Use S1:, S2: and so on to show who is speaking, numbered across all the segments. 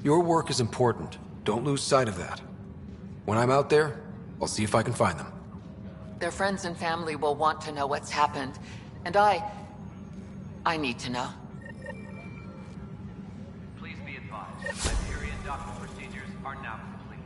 S1: Your work is important. Don't lose sight of that. When I'm out there, I'll see if I can find them.
S2: Their friends and family will want to know what's happened, and I need to know.
S3: Please be advised, Hyperion docking procedures are now complete.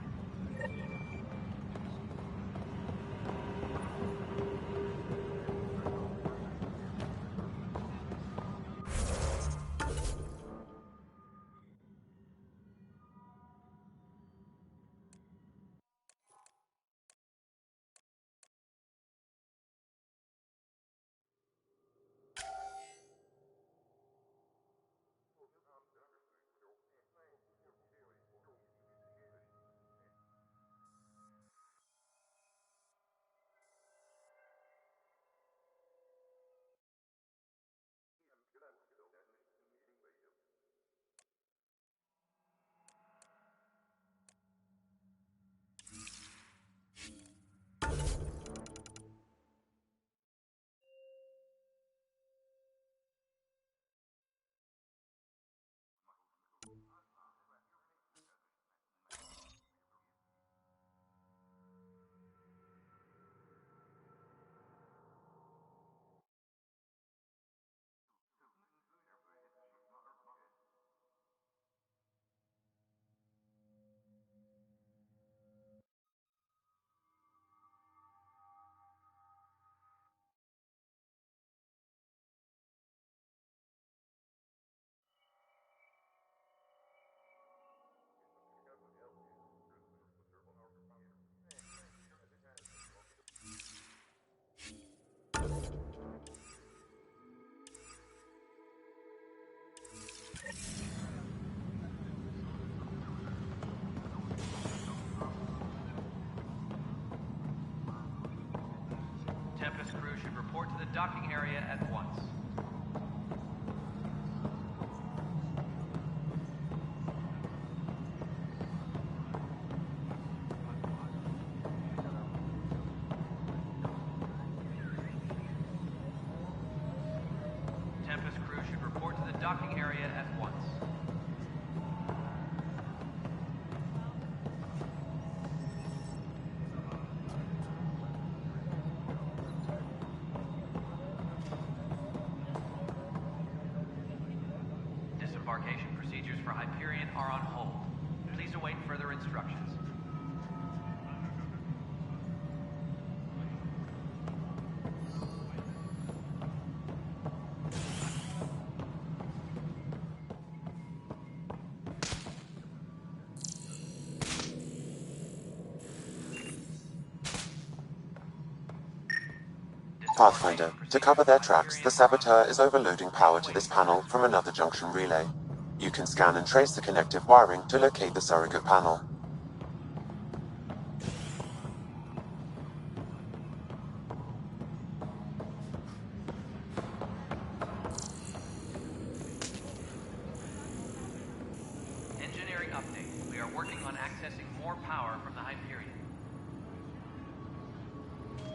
S3: Tempest crew should report to the docking area at once. Tempest crew should report to the docking area at once. Disembarkation procedures for Hyperion are on hold. Please await further instructions.
S4: Pathfinder, to cover their tracks, the saboteur is overloading power to this panel from another junction relay. You can scan and trace the connective wiring to locate the surrogate panel.
S3: Engineering update. We are working on accessing more power from the Hyperion.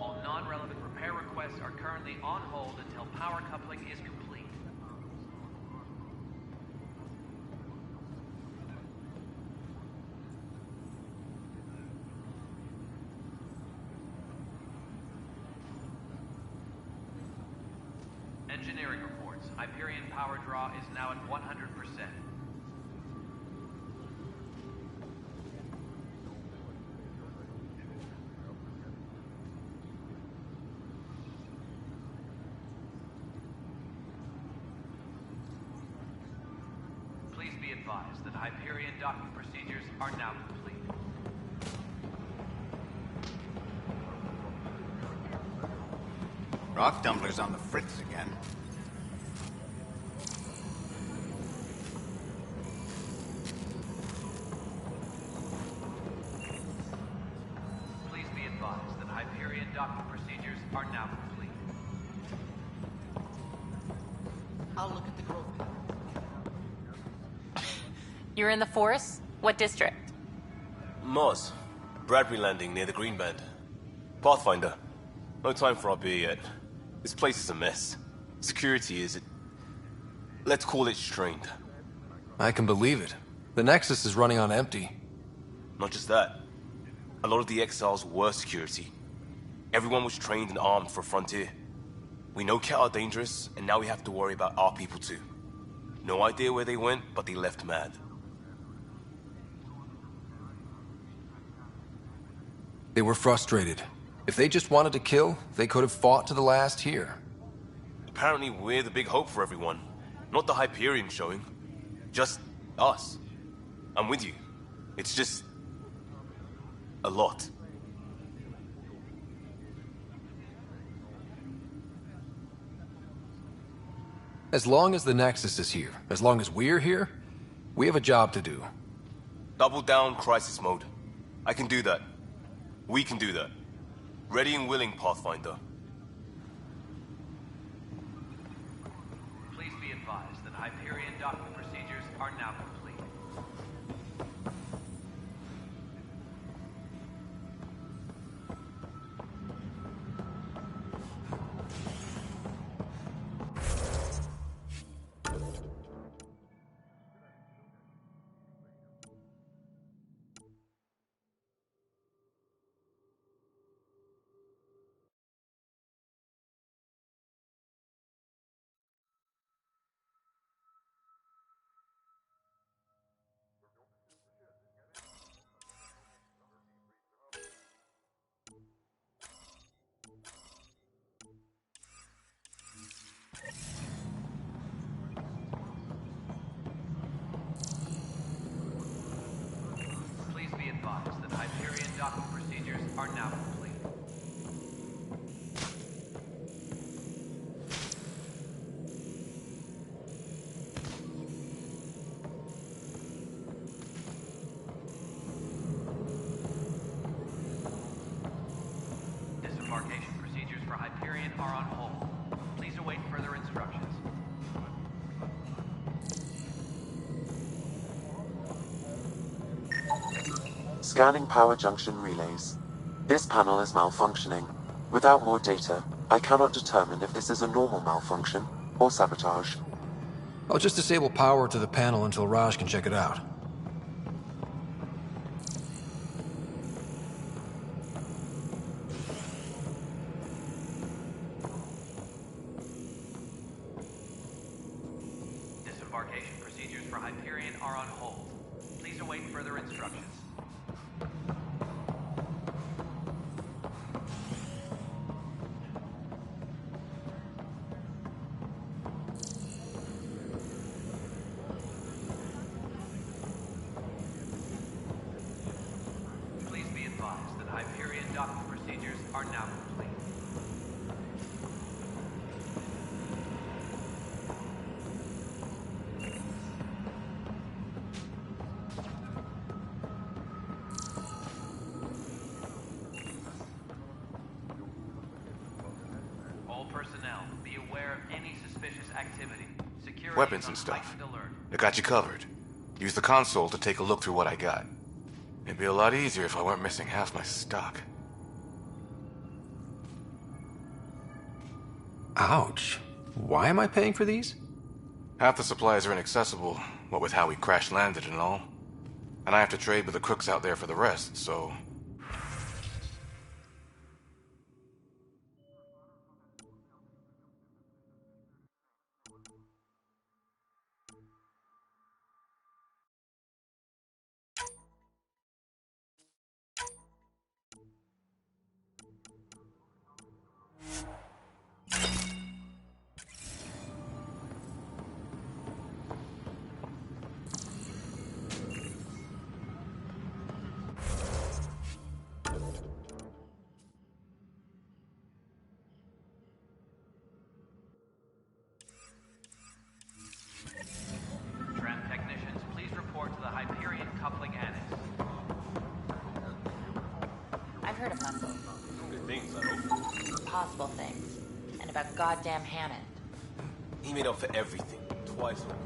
S3: All non-relevant repair requests are currently on hold until power coupling is complete. Engineering reports. Hyperion power draw is now at 100%. Please be advised that Hyperion docking procedures are now complete.
S5: Rock Dumpler's on the fritz again.
S3: Please be advised that Hyperion docking procedures are now complete.
S2: I'll look at the growth pattern.
S6: You're in the forest? What district?
S7: Moz. Bradbury Landing near the Green Band. Pathfinder. No time for our beer yet. This place is a mess. Security is... let's call it strained.
S1: I can believe it. The Nexus is running on empty.
S7: Not just that. A lot of the exiles were security. Everyone was trained and armed for Frontier. We know Cat are dangerous, and now we have to worry about our people too. No idea where they went, but they left mad.
S1: They were frustrated. If they just wanted to kill, they could have fought to the last here.
S7: Apparently we're the big hope for everyone. Not the Hyperion showing. Just us. I'm with you. It's just... a lot.
S1: As long as the Nexus is here, as long as we're here, we have a job to do.
S7: Double down crisis mode. I can do that. We can do that. Ready and willing, Pathfinder.
S3: Please be advised that Hyperion docking procedures are now complete. Please be advised that Hyperion docking procedures are now complete. Disembarkation procedures for Hyperion are on hold. Please await further instructions.
S4: Scanning power junction relays. This panel is malfunctioning. Without more data, I cannot determine if this is a normal malfunction or sabotage.
S1: I'll just disable power to the panel until Raj can check it out.
S3: Disembarkation procedures for Hyperion are on hold. Please await further instructions. Please be advised that Hyperion docking procedures are now complete. All personnel, be aware of any suspicious activity. Security
S5: Weapons
S3: is
S5: and
S3: on
S5: stuff.
S3: heightened alert.
S5: I got you covered. Use the console to take a look through what I got. It'd be a lot easier if I weren't missing half my stock.
S1: Ouch. Why am I paying for these?
S5: Half the supplies are inaccessible, what with how we crash-landed and all. And I have to trade with the crooks out there for the rest, so...
S3: Tram technicians, please report to the Hyperion coupling annex.
S6: I've heard of muscle.
S7: Good things, I hope.
S6: Possible things. And about goddamn Hammond.
S7: He made up for everything. Twice over.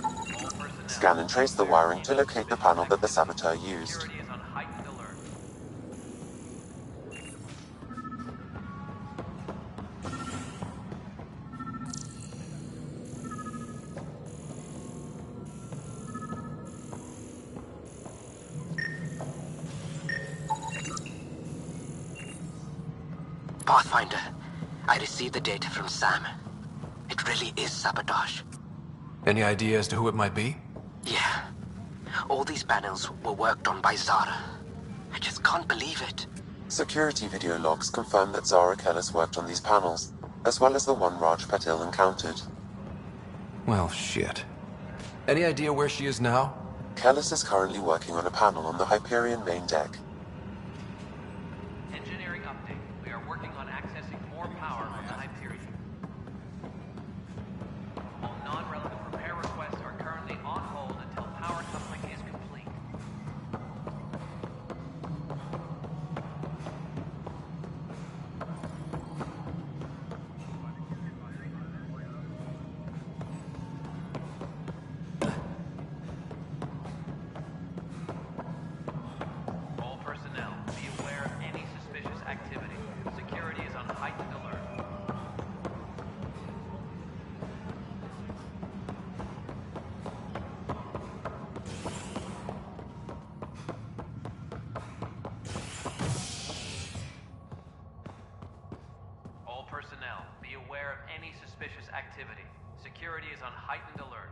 S3: All personnel,
S4: Scan and trace the wiring to locate the panel that the saboteur used.
S3: security is on heightened alert.
S8: Pathfinder, I received the data from Sam. It really is sabotage.
S1: Any idea as to who it might be?
S8: Yeah. All these panels were worked on by Zara. I just can't believe it.
S4: Security video logs confirm that Zara Kellis worked on these panels, as well as the one Raj Patil encountered.
S1: Well, shit. Any idea where she is now?
S4: Kellis is currently working on a panel on the Hyperion main deck.
S3: Engineering update. We are working on accessing more power on the Hyperion. All non-relevant repair requests are currently on hold until power coupling is complete. All personnel, be aware of any suspicious activity. Security is on heightened alert. All personnel, be aware of any suspicious activity. Security is on heightened alert.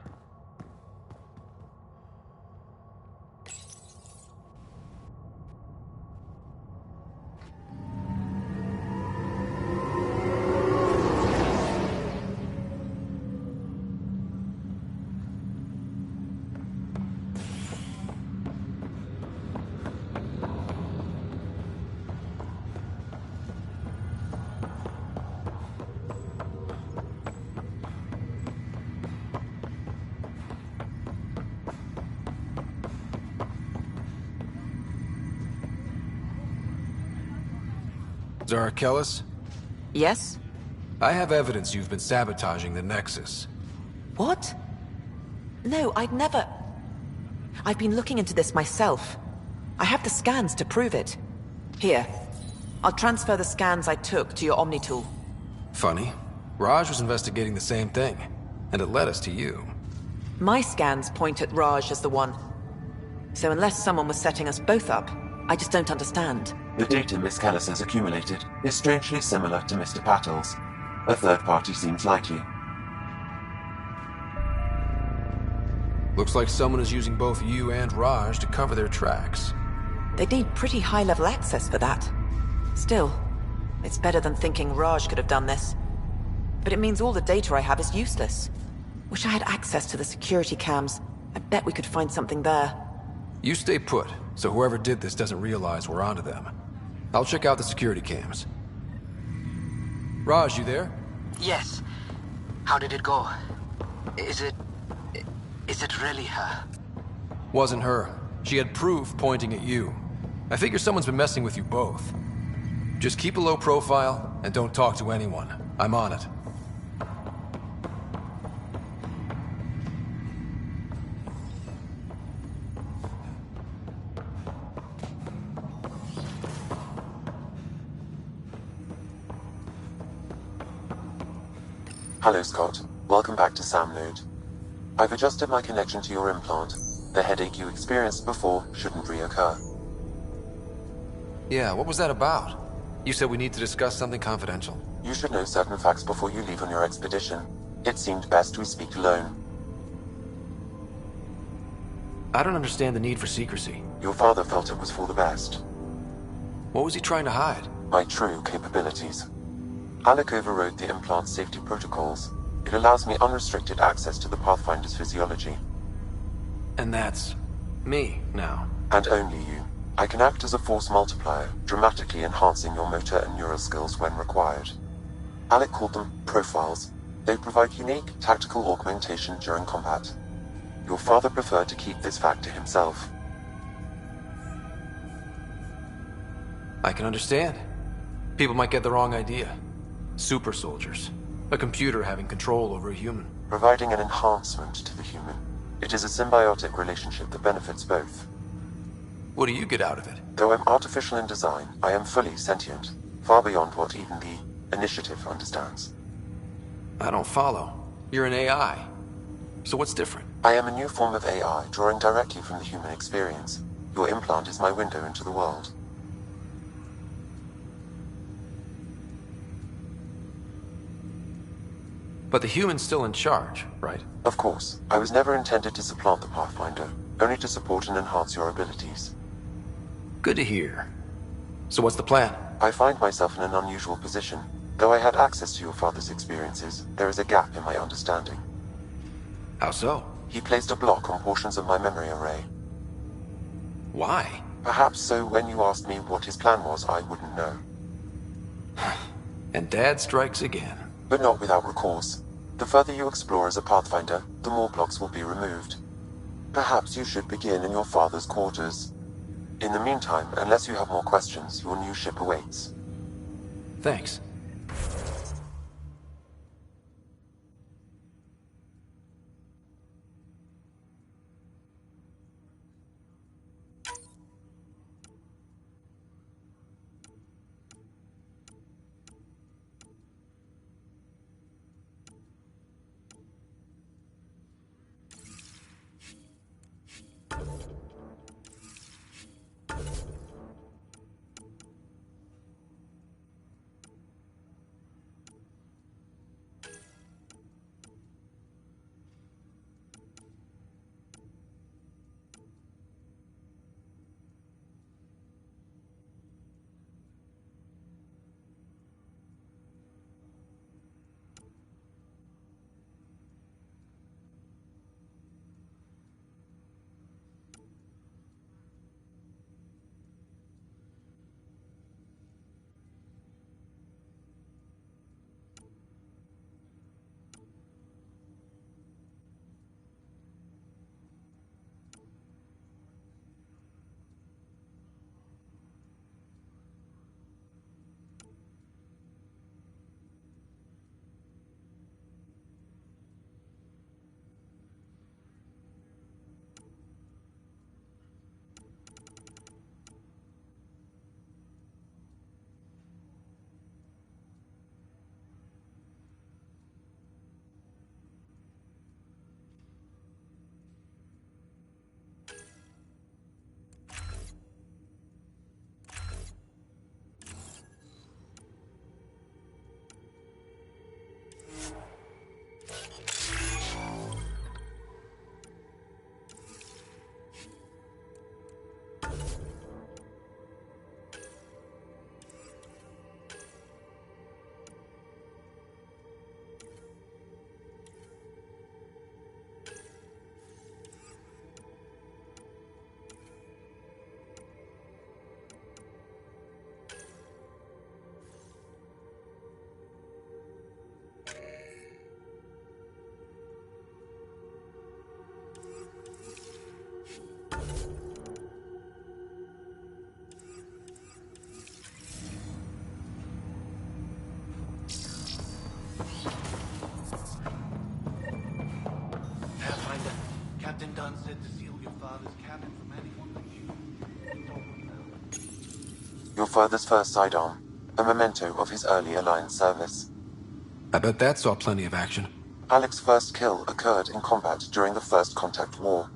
S1: Zara Kellis?
S9: Yes?
S1: I have evidence you've been sabotaging the Nexus.
S9: What? No, I'd never... I've been looking into this myself. I have the scans to prove it. Here. I'll transfer the scans I took to your Omni tool.
S1: Funny. Raj was investigating the same thing, and it led us to you.
S9: My scans point at Raj as the one. So unless someone was setting us both up, I just don't understand.
S4: The data Miss Kellis has accumulated is strangely similar to Mr. Patil's. A third party seems likely.
S1: Looks like someone is using both you and Raj to cover their tracks.
S9: They'd need pretty high-level access for that. Still, it's better than thinking Raj could have done this. But it means all the data I have is useless. Wish I had access to the security cams. I bet we could find something there.
S1: You stay put, so whoever did this doesn't realize we're onto them. I'll check out the security cams. Raj, you there?
S8: Yes. How did it go? Is it really her?
S1: Wasn't her. She had proof pointing at you. I figure someone's been messing with you both. Just keep a low profile and don't talk to anyone. I'm on it.
S4: Hello, Scott. Welcome back to Sam Node. I've adjusted my connection to your implant. The headache you experienced before shouldn't reoccur.
S1: Yeah, what was that about? You said we need to discuss something confidential.
S4: You should know certain facts before you leave on your expedition. It seemed best we speak alone.
S1: I don't understand the need for secrecy.
S4: Your father felt it was for the best.
S1: What was he trying to hide?
S4: My true capabilities. Alec overrode the implant's safety protocols. It allows me unrestricted access to the Pathfinder's physiology.
S1: And that's... me, now.
S4: And only you. I can act as a force multiplier, dramatically enhancing your motor and neural skills when required. Alec called them profiles. They provide unique, tactical augmentation during combat. Your father preferred to keep this fact to himself.
S1: I can understand. People might get the wrong idea. Super soldiers. A computer having control over a human.
S4: Providing an enhancement to the human. It is a symbiotic relationship that benefits both.
S1: What do you get out of it?
S4: Though I'm artificial in design, I am fully sentient, far beyond what even the Initiative understands.
S1: I don't follow. You're an AI. So what's different?
S4: I am a new form of AI, drawing directly from the human experience. Your implant is my window into the world.
S1: But the human's still in charge, right?
S4: Of course. I was never intended to supplant the Pathfinder, only to support and enhance your abilities.
S1: Good to hear. So what's the plan?
S4: I find myself in an unusual position. Though I had access to your father's experiences, there is a gap in my understanding.
S1: How so?
S4: He placed a block on portions of my memory array.
S1: Why?
S4: Perhaps so when you asked me what his plan was, I wouldn't know.
S1: And Dad strikes again.
S4: But not without recourse. The further you explore as a Pathfinder, the more blocks will be removed. Perhaps you should begin in your father's quarters. In the meantime, unless you have more questions, your new ship awaits.
S1: Thanks.
S10: Captain Dunn said to seal your father's cabin from anyone but you.
S4: Your father's first sidearm, a memento of his early Alliance service.
S1: I bet that saw plenty of action.
S4: Alec's first kill occurred in combat during the First Contact War.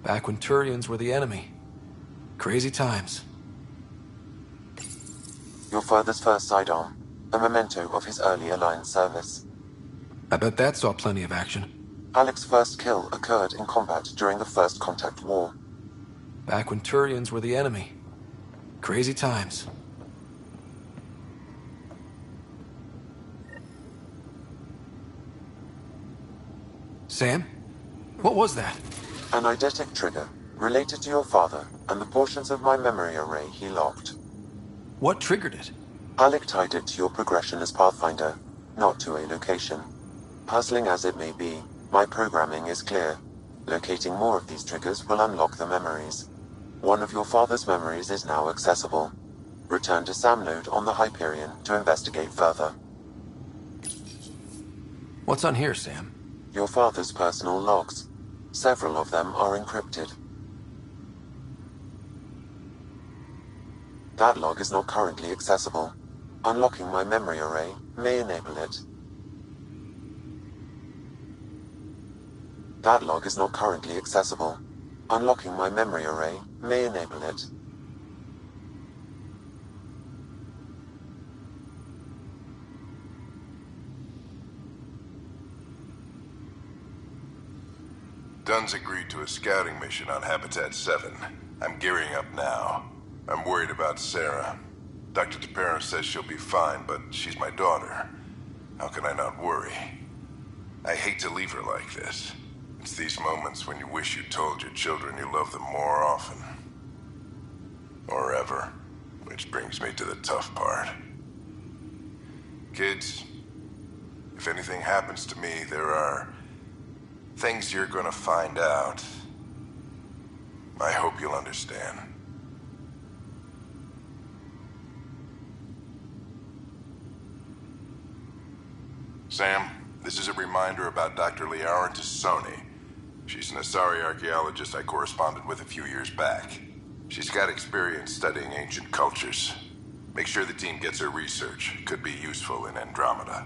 S1: Back when Turians were the enemy. Crazy times.
S4: Your father's first sidearm, a memento of his early Alliance service.
S1: I bet that saw plenty of action.
S4: Alec's first kill occurred in combat during the First Contact War.
S1: Back when Turians were the enemy. Crazy times. Sam? What was that?
S4: An eidetic trigger, related to your father, and the portions of my memory array he locked.
S1: What triggered it?
S4: Alec tied it to your progression as Pathfinder, not to a location. Puzzling as it may be, my programming is clear. Locating more of these triggers will unlock the memories. One of your father's memories is now accessible. Return to Sam Node on the Hyperion to investigate further.
S1: What's on here, Sam?
S4: Your father's personal logs. Several of them are encrypted. That log is not currently accessible. Unlocking my memory array may enable it. That log is not currently accessible. Unlocking my memory array may enable it.
S11: Dunn's agreed to a scouting mission on Habitat 7. I'm gearing up now. I'm worried about Sarah. Dr. Tapero says she'll be fine, but she's my daughter. How can I not worry? I hate to leave her like this. It's these moments when you wish you told your children you love them more often. Or ever. Which brings me to the tough part. Kids, if anything happens to me, there are things you're gonna find out. I hope you'll understand. Sam, this is a reminder about Dr. Liara Tassoni. She's an Asari archaeologist I corresponded with a few years back. She's got experience studying ancient cultures. Make sure the team gets her research. Could be useful in Andromeda.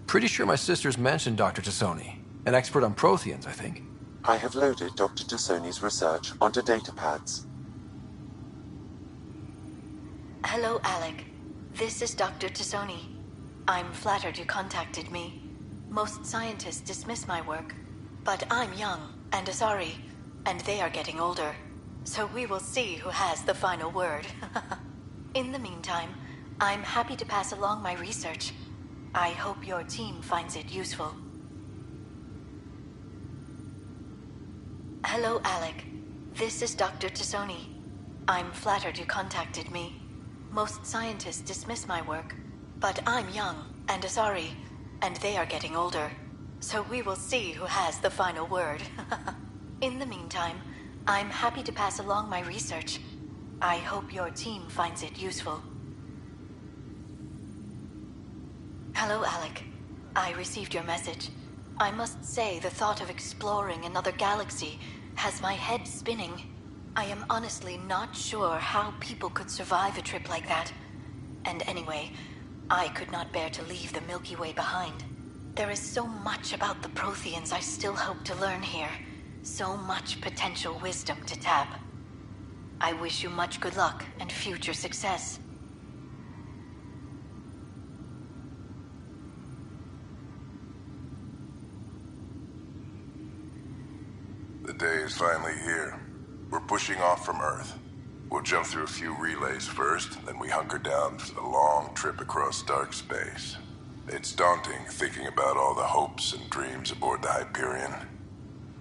S1: Pretty sure my sister's mentioned Dr. Tassoni. An expert on Protheans, I think.
S4: I have loaded Dr. Tassoni's research onto datapads.
S12: Hello, Alec. This is Dr. Tassoni. I'm flattered you contacted me. Most scientists dismiss my work, but I'm young and Asari, and they are getting older. So we will see who has the final word. In the meantime, I'm happy to pass along my research. I hope your team finds it useful. Hello, Alec. This is Dr. Tassoni. I'm flattered you contacted me. Most scientists dismiss my work, but I'm young and Asari, and they are getting older. So we will see who has the final word. In the meantime, I'm happy to pass along my research. I hope your team finds it useful. Hello, Alec. I received your message. I must say the thought of exploring another galaxy has my head spinning. I am honestly not sure how people could survive a trip like that. And anyway, I could not bear to leave the Milky Way behind. There is so much about the Protheans I still hope to learn here. So much potential wisdom to tap. I wish you much good luck and future success.
S11: The day is finally here. We're pushing off from Earth. We'll jump through a few relays first, then we hunker down for the long trip across dark space. It's daunting thinking about all the hopes and dreams aboard the Hyperion.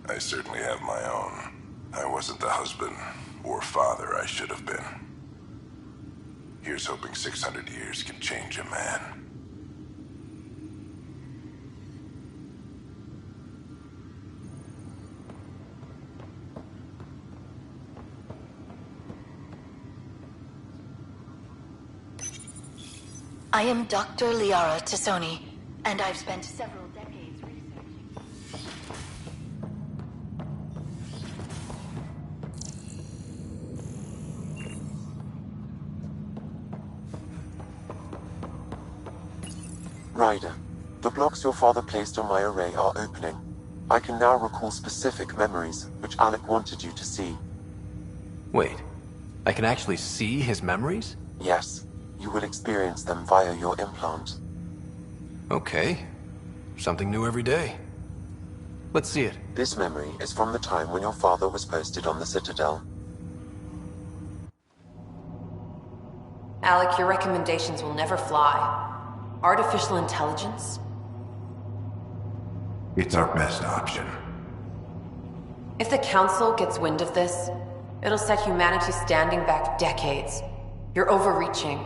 S11: I certainly have my own. I wasn't the husband or father I should have been. Here's hoping 600 years can change a man.
S12: I am Dr. Liara Tassoni, and I've spent several decades researching.
S4: Ryder, the blocks your father placed on my array are opening. I can now recall specific memories, which Alec wanted you to see.
S1: Wait, I can actually see his memories?
S4: Yes. You will experience them via your implant.
S1: Okay. Something new every day. Let's see it.
S4: This memory is from the time when your father was posted on the Citadel.
S13: Alec, your recommendations will never fly. Artificial intelligence?
S11: It's our best option.
S13: If the Council gets wind of this, it'll set humanity standing back decades. You're overreaching.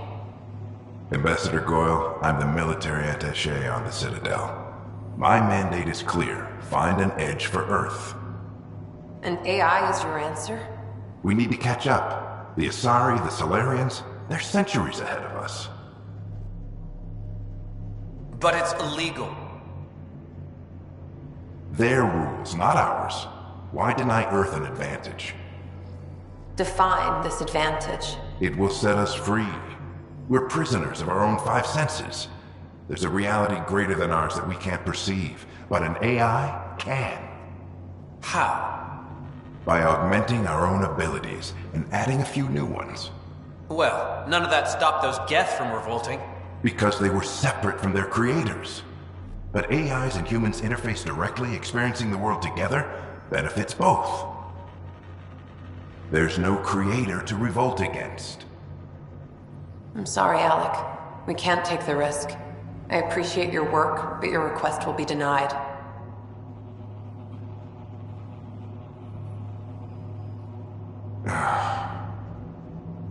S11: Ambassador Goyle, I'm the military attaché on the Citadel. My mandate is clear. Find an edge for Earth.
S13: And AI is your answer?
S11: We need to catch up. The Asari, the Solarians, they're centuries ahead of us.
S14: But it's illegal.
S11: Their rules, not ours. Why deny Earth an advantage?
S13: Define this advantage.
S11: It will set us free. We're prisoners of our own five senses. There's a reality greater than ours that we can't perceive, but an AI can.
S14: How?
S11: By augmenting our own abilities and adding a few new ones.
S14: Well, none of that stopped those Geth from revolting.
S11: Because they were separate from their creators. But AIs and humans interface directly, experiencing the world together?
S15: benefits both. There's no creator to revolt against.
S13: I'm sorry, Alec. We can't take the risk. I appreciate your work, but your request will be denied.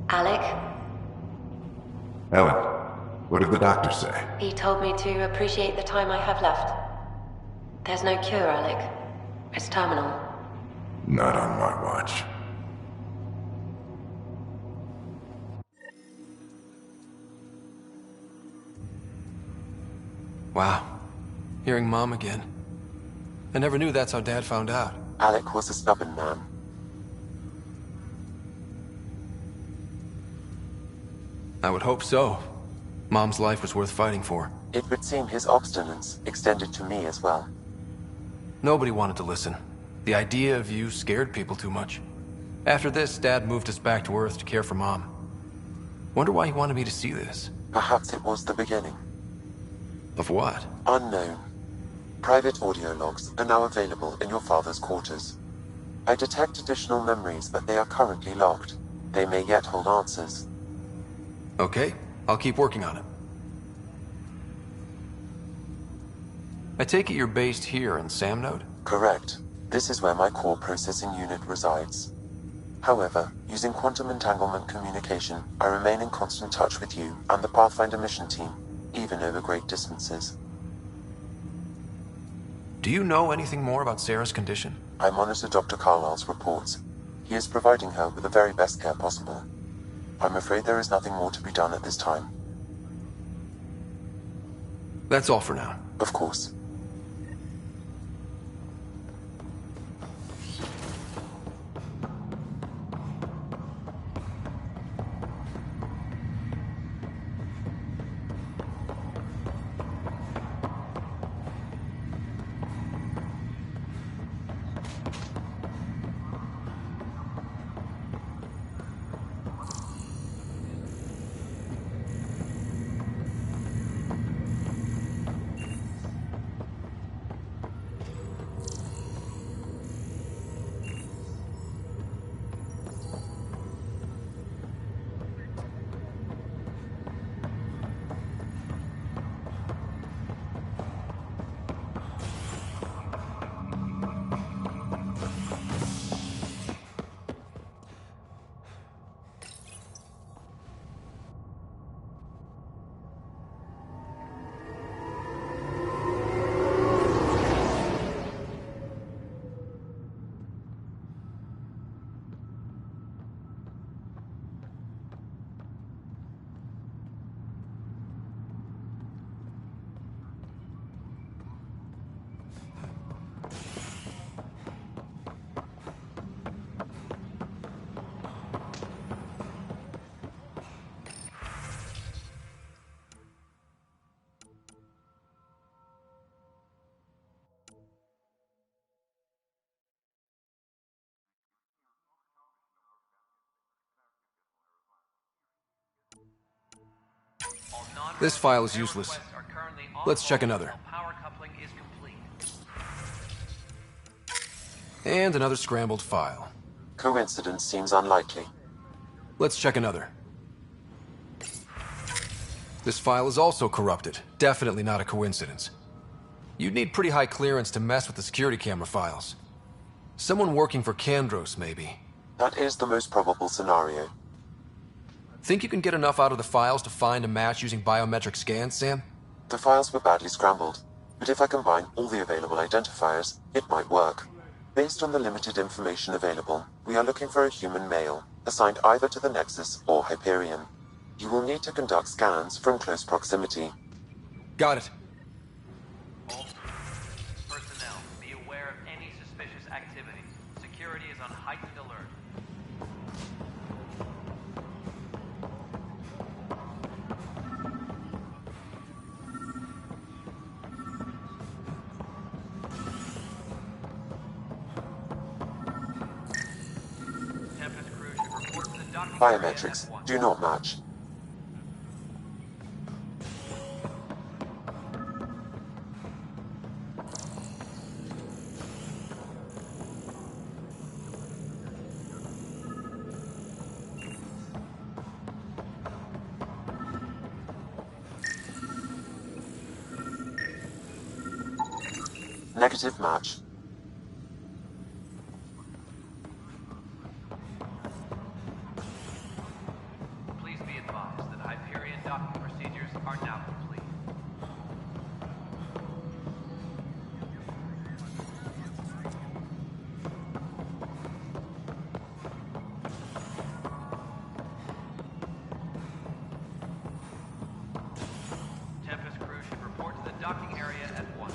S16: Alec?
S15: Ellen, what did the doctor say?
S16: He told me to appreciate the time I have left. There's no cure, Alec. It's terminal.
S15: Not on my watch.
S1: Wow. Hearing Mom again. I never knew that's how Dad found out.
S4: Alec was a stubborn man.
S1: I would hope so. Mom's life was worth fighting for.
S4: It would seem his obstinance extended to me as well.
S1: Nobody wanted to listen. The idea of you scared people too much. After this, Dad moved us back to Earth to care for Mom. Wonder why he wanted me to see this.
S4: Perhaps it was the beginning.
S1: Of what?
S4: Unknown. Private audio logs are now available in your father's quarters. I detect additional memories, but they are currently locked. They may yet hold answers.
S1: Okay, I'll keep working on it. I take it you're based here in Samnode?
S4: Correct. This is where my core processing unit resides. However, using quantum entanglement communication, I remain in constant touch with you and the Pathfinder mission team, even over great distances.
S1: Do you know anything more about Sarah's condition?
S4: I monitor Dr. Carlisle's reports. He is providing her with the very best care possible. I'm afraid there is nothing more to be done at this time.
S1: That's all for now.
S4: Of course.
S1: This file is useless. Let's check another. And another scrambled file.
S4: Coincidence seems unlikely.
S1: Let's check another. This file is also corrupted. Definitely not a coincidence. You'd need pretty high clearance to mess with the security camera files. Someone working for Kandros, maybe.
S4: That is the most probable scenario.
S1: Think you can get enough out of the files to find a match using biometric scans, Sam?
S4: The files were badly scrambled, but if I combine all the available identifiers, it might work. Based on the limited information available, we are looking for a human male, assigned either to the Nexus or Hyperion. You will need to conduct scans from close proximity.
S1: Got it.
S3: All personnel, be aware of any suspicious activity. Security is on heightened alert.
S4: Biometrics do not match. Negative match.
S3: Please be advised that Hyperion docking procedures are now complete. Tempest crew should report to the docking area at once.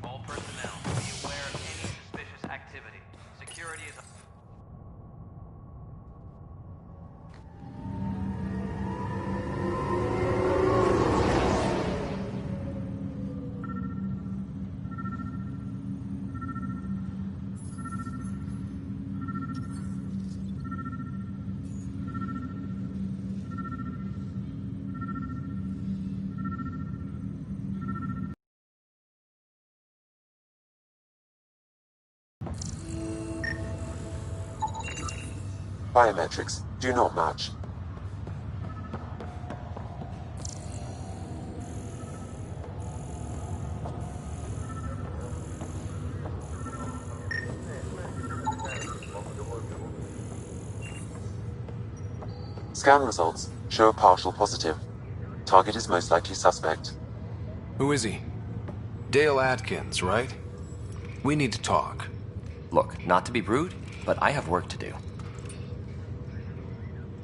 S3: All personnel, be aware of any suspicious activity. Security is...
S4: Biometrics do not match. Scan results show a partial positive. Target is most likely suspect.
S1: Who is he? Dale Atkins, right? We need to talk.
S17: Look, not to be rude, but I have work to do.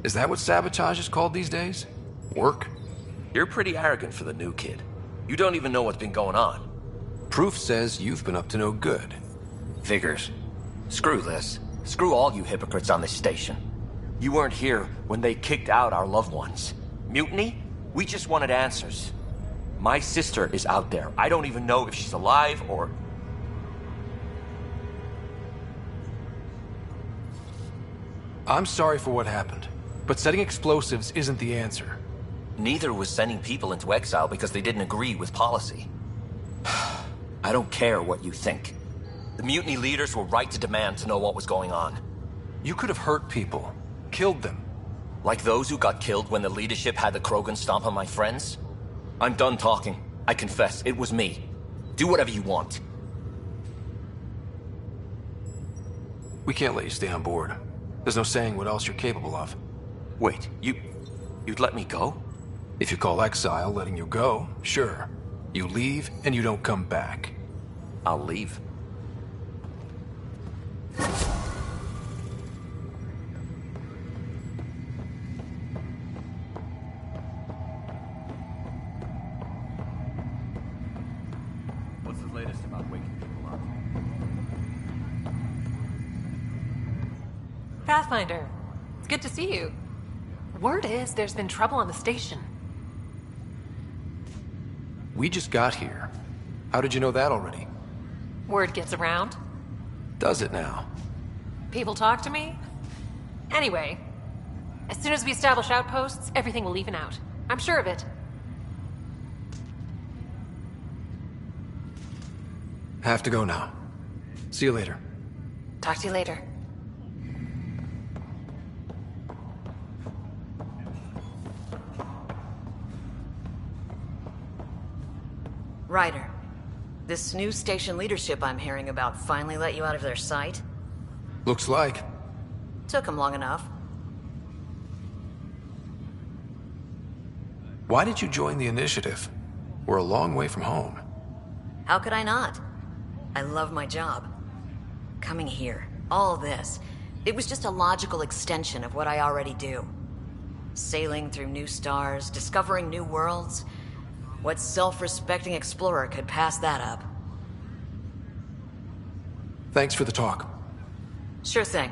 S1: Is that what sabotage is called these days? Work?
S17: You're pretty arrogant for the new kid. You don't even know what's been going on.
S1: Proof says you've been up to no good.
S17: Figures. Screw this. Screw all you hypocrites on this station. You weren't here when they kicked out our loved ones. Mutiny? We just wanted answers. My sister is out there. I don't even know if she's alive or...
S1: I'm sorry for what happened, but setting explosives isn't the answer.
S17: Neither was sending people into exile because they didn't agree with policy. I don't care what you think. The mutiny leaders were right to demand to know what was going on.
S1: You could have hurt people, killed them.
S17: Like those who got killed when the leadership had the Krogan stomp on my friends? I'm done talking. I confess, it was me. Do whatever you want.
S1: We can't let you stay on board. There's no saying what else you're capable of.
S17: Wait, you'd let me go?
S1: If you call exile letting you go, sure. You leave and you don't come back.
S17: I'll leave.
S14: What's the latest about waking people up?
S18: Pathfinder, it's good to see you. Word is there's been trouble on the station.
S1: We just got here. How did you know that already?
S18: Word gets around.
S1: Does it now?
S18: People talk to me. Anyway, as soon as we establish outposts, everything will even out. I'm sure of it.
S1: Have to go now. See you later.
S18: Talk to you later.
S19: Ryder, this new station leadership I'm hearing about finally let you out of their sight?
S1: Looks like.
S19: Took them long enough.
S1: Why did you join the initiative? We're a long way from home.
S19: How could I not? I love my job. Coming here, all this, it was just a logical extension of what I already do. Sailing through new stars, discovering new worlds. What self-respecting explorer could pass that up?
S1: Thanks for the talk.
S19: Sure thing.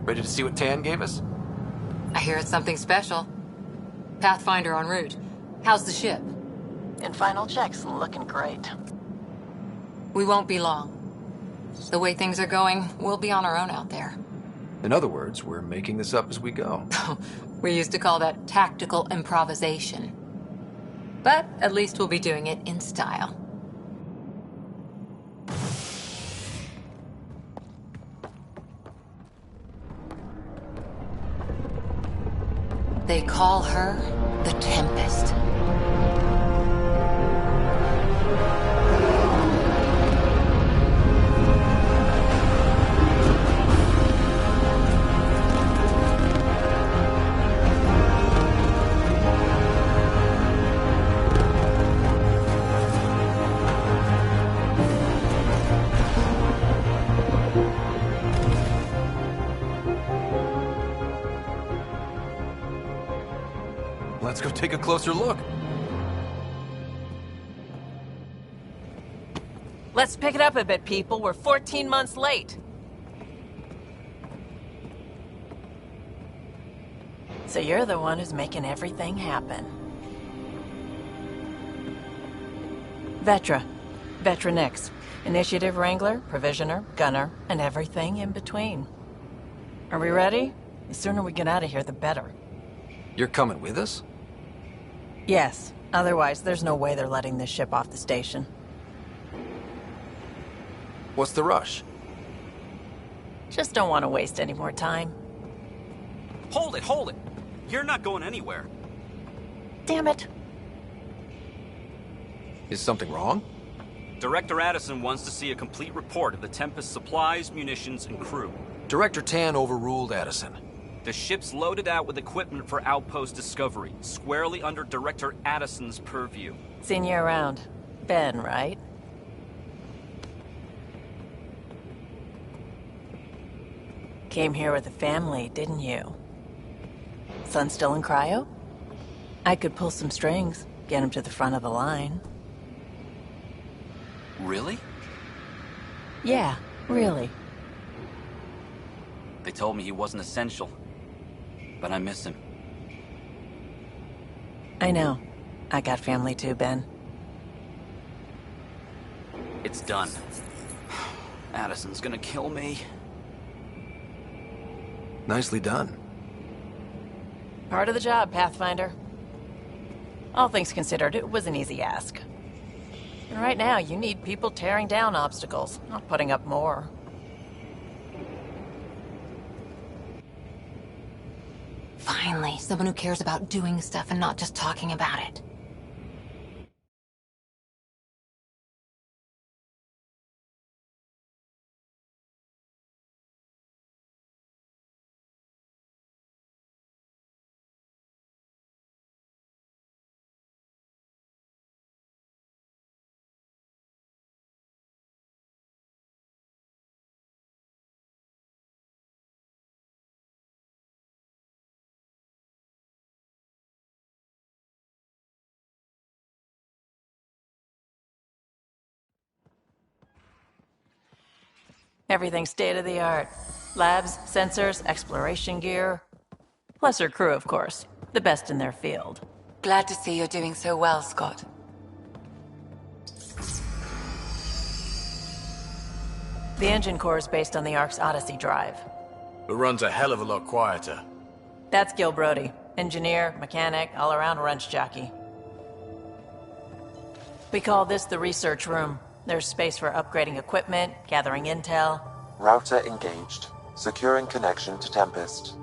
S1: Ready to see what Tan gave us?
S18: I hear it's something special. Pathfinder en route. How's the ship?
S20: In final checks, looking great.
S18: We won't be long. The way things are going, we'll be on our own out there.
S1: In other words, we're making this up as we go.
S18: We used to call that tactical improvisation. But at least we'll be doing it in style. They call her the Tempest.
S1: Let's go take a closer look.
S20: Let's pick it up a bit, people. We're 14 months late. So you're the one who's making everything happen. Vetra. Vetronix. Initiative Wrangler, Provisioner, Gunner, and everything in between. Are we ready? The sooner we get out of here, the better.
S1: You're coming with us?
S20: Yes. Otherwise, there's no way they're letting this ship off the station.
S1: What's the rush?
S20: Just don't want to waste any more time.
S14: Hold it! You're not going anywhere.
S20: Damn it.
S1: Is something wrong?
S14: Director Addison wants to see a complete report of the Tempest's supplies, munitions, and crew.
S1: Director Tan overruled Addison.
S14: The ship's loaded out with equipment for outpost discovery, squarely under Director Addison's purview.
S20: Seen you around. Ben, right? Came here with a family, didn't you? Son still in cryo? I could pull some strings, get him to the front of the line.
S14: Really?
S20: Yeah, really.
S14: They told me he wasn't essential, but I miss him.
S20: I know. I got family too, Ben.
S14: It's done. Addison's gonna kill me.
S1: Nicely done.
S20: Part of the job, Pathfinder. All things considered, it was an easy ask. And right now, you need people tearing down obstacles, not putting up more.
S18: Finally, someone who cares about doing stuff and not just talking about it.
S20: Everything state-of-the-art. Labs, sensors, exploration gear. Plus her crew, of course. The best in their field.
S18: Glad to see you're doing so well, Scott.
S20: The engine core is based on the Ark's Odyssey drive.
S5: It runs a hell of a lot quieter.
S20: That's Gil Brody. Engineer, mechanic, all-around wrench jockey. We call this the research room. There's space for upgrading equipment, gathering intel.
S4: Router engaged. Securing connection to Tempest.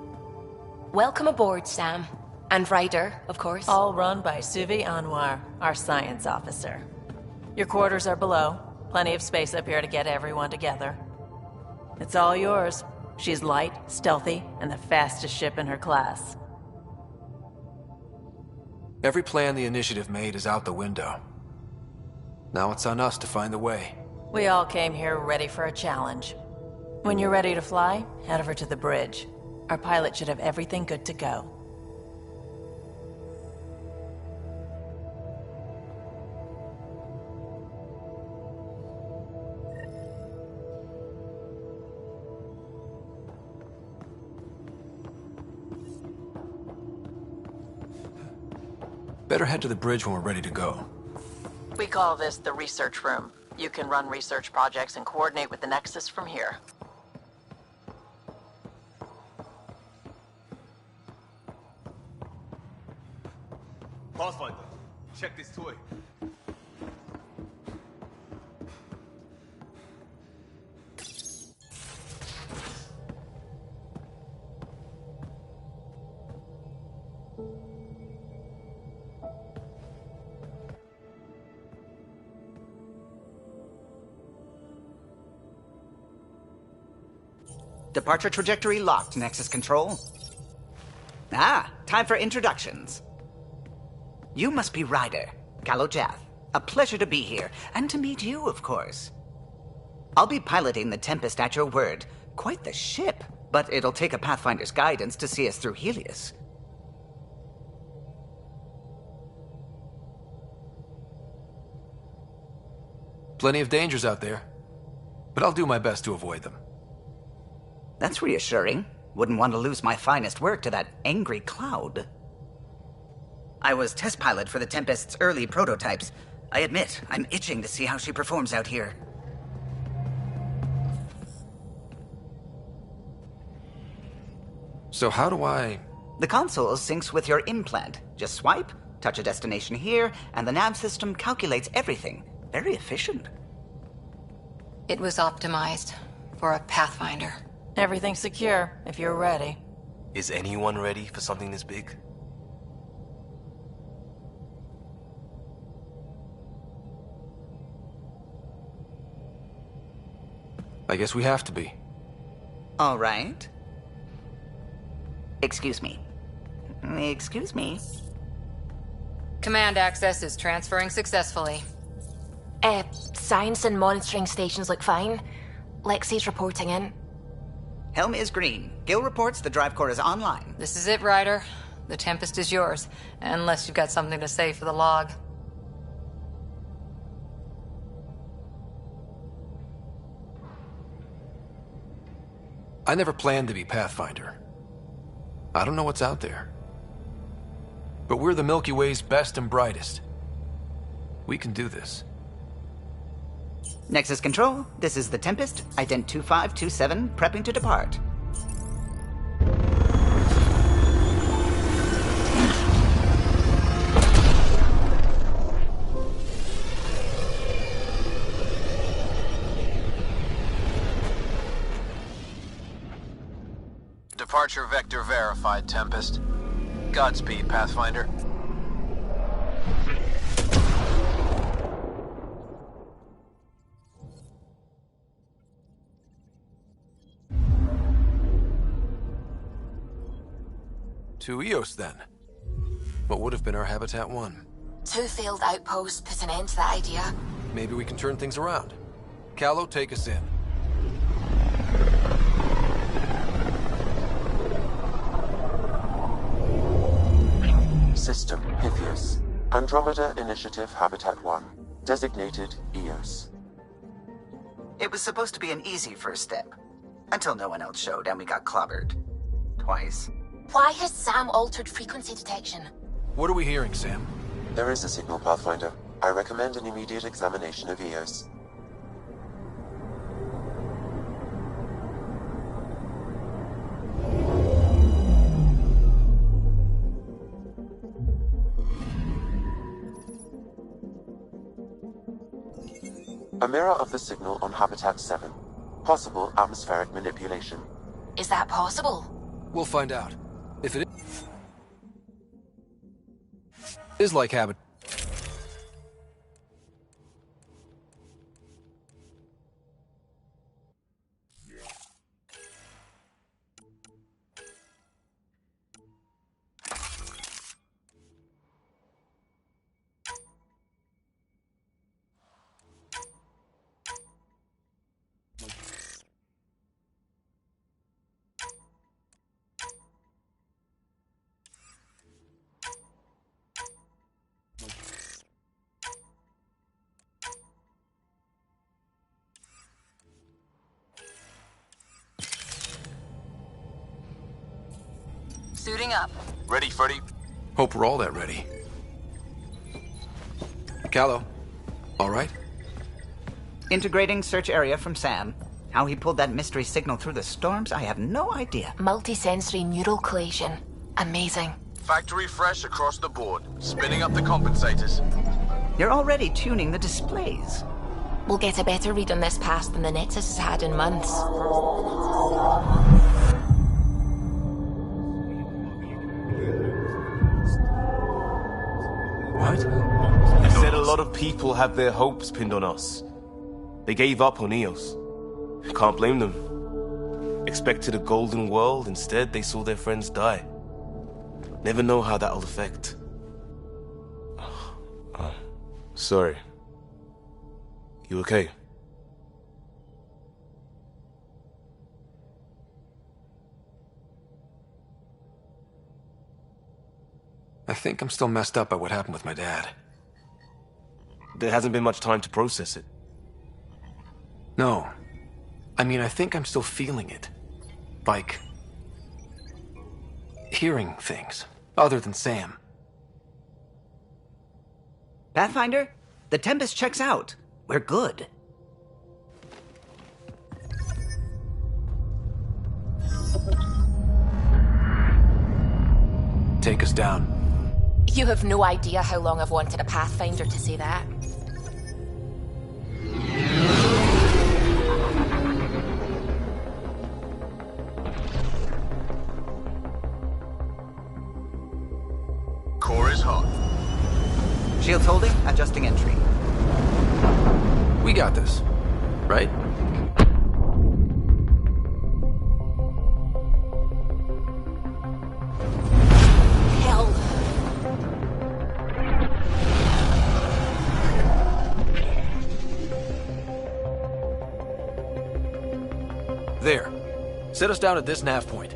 S13: Welcome aboard, Sam. And Ryder, of course.
S20: All run by Suvi Anwar, our science officer. Your quarters are below. Plenty of space up here to get everyone together. It's all yours. She's light, stealthy, and the fastest ship in her class.
S1: Every plan the Initiative made is out the window. Now it's on us to find the way.
S20: We all came here ready for a challenge. When you're ready to fly, head over to the bridge. Our pilot should have everything good to go.
S1: Better head to the bridge when we're ready to go.
S9: We call this the research room. You can run research projects and coordinate with the Nexus from here.
S7: Pathfinder, check this toy.
S2: Departure trajectory locked, Nexus Control. Ah, time for introductions. You must be Ryder, Callow Jath. A pleasure to be here, and to meet you, of course. I'll be piloting the Tempest at your word. Quite the ship, but it'll take a Pathfinder's guidance to see us through Helios.
S1: Plenty of dangers out there, but I'll do my best to avoid them.
S2: That's reassuring. Wouldn't want to lose my finest work to that angry cloud. I was test pilot for the Tempest's early prototypes. I admit, I'm itching to see how she performs out here.
S1: So how do I...
S2: The console syncs with your implant. Just swipe, touch a destination here, and the nav system calculates everything. Very efficient.
S6: It was optimized for a Pathfinder.
S20: Everything's secure, if you're ready.
S7: Is anyone ready for something this big?
S1: I guess we have to be.
S2: All right. Excuse me. Excuse me.
S6: Command access is transferring successfully.
S21: Science and monitoring stations look fine. Lexi's reporting in.
S2: Helm is green. Gil reports the drive core is online.
S6: This is it, Ryder. The Tempest is yours, unless you've got something to say for the log.
S1: I never planned to be Pathfinder. I don't know what's out there. But we're the Milky Way's best and brightest. We can do this.
S2: Nexus Control, this is the Tempest, Ident 2527, prepping to depart.
S1: Departure vector verified, Tempest. Godspeed, Pathfinder. To Eos, then. What would have been our Habitat 1?
S21: 2 failed outposts put an end to that idea.
S1: Maybe we can turn things around. Callow, take us in.
S4: System Pythias. Andromeda Initiative Habitat 1. Designated Eos.
S2: It was supposed to be an easy first step. Until no one else showed and we got clobbered. Twice.
S21: Why has Sam altered frequency detection?
S1: What are we hearing, Sam?
S4: There is a signal, Pathfinder. I recommend an immediate examination of Eos. A mirror of the signal on Habitat 7. Possible atmospheric manipulation.
S21: Is that possible?
S1: We'll find out. If it is like habit.
S2: Suiting up.
S5: Ready, Freddy?
S1: Hope we're all that ready. Callow, all right?
S2: Integrating search area from Sam. How he pulled that mystery signal through the storms, I have no idea.
S21: Multisensory neural collation. Amazing.
S8: Factory fresh across the board. Spinning up the compensators.
S2: You're already tuning the displays.
S21: We'll get a better read on this pass than the Nexus has had in months.
S7: What? You said a lot of people have their hopes pinned on us. They gave up on Eos. Can't blame them. Expected a golden world, instead they saw their friends die. Never know how that'll affect. Sorry. You okay?
S1: I think I'm still messed up by what happened with my dad.
S7: There hasn't been much time to process it.
S1: No. I mean, I think I'm still feeling it. Like... hearing things, other than Sam.
S2: Pathfinder, the Tempest checks out. We're good.
S1: Take us down.
S21: You have no idea how long I've wanted a Pathfinder to say that.
S8: Core is hot.
S2: Shields holding, adjusting entry.
S1: We got this, right?
S21: Hell.
S1: There. Set us down at this nav point.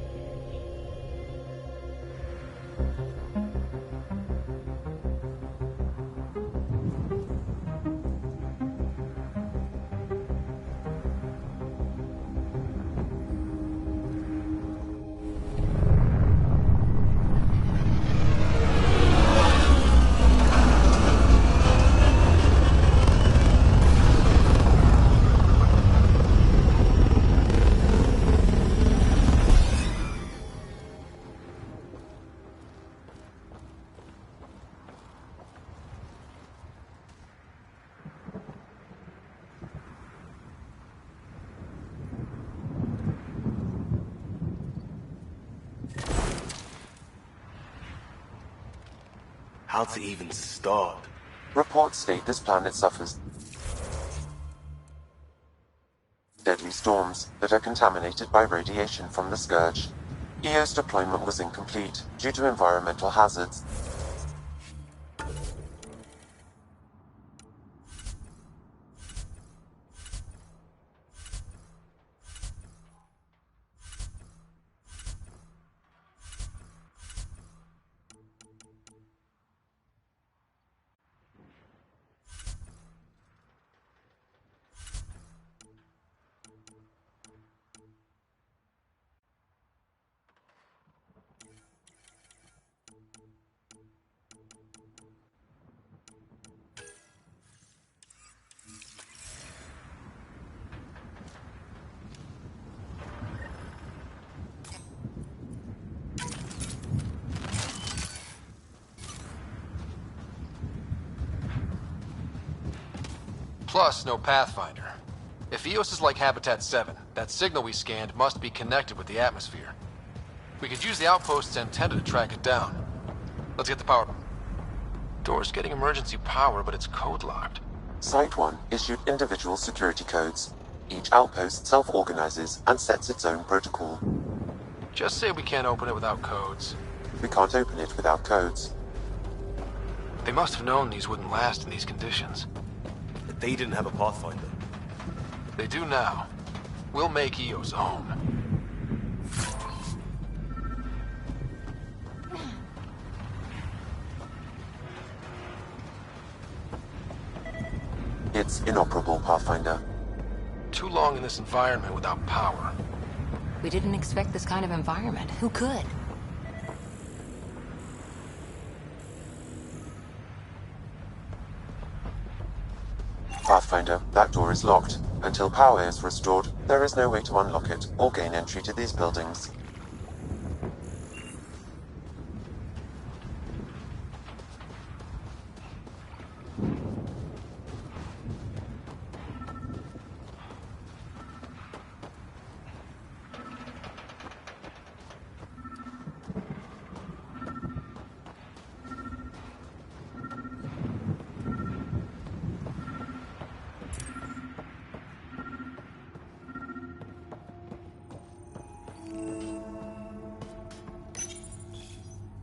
S7: How to even start?
S4: Reports state this planet suffers deadly storms that are contaminated by radiation from the Scourge. EO's deployment was incomplete due to environmental hazards.
S1: Plus, no Pathfinder. If Eos is like Habitat 7, that signal we scanned must be connected with the atmosphere. We could use the outpost's antenna to track it down. Let's get the power. Door's getting emergency power, but it's code-locked.
S4: Site 1 issued individual security codes. Each outpost self-organizes and sets its own protocol.
S1: Just say we can't open it without codes.
S4: We can't open it without codes.
S1: They must have known these wouldn't last in these conditions.
S7: They didn't have a Pathfinder.
S1: They do now. We'll make Eos home.
S4: It's inoperable, Pathfinder.
S1: Too long in this environment without power.
S6: We didn't expect this kind of environment. Who could?
S4: Pathfinder, that door is locked. Until power is restored, there is no way to unlock it or gain entry to these buildings.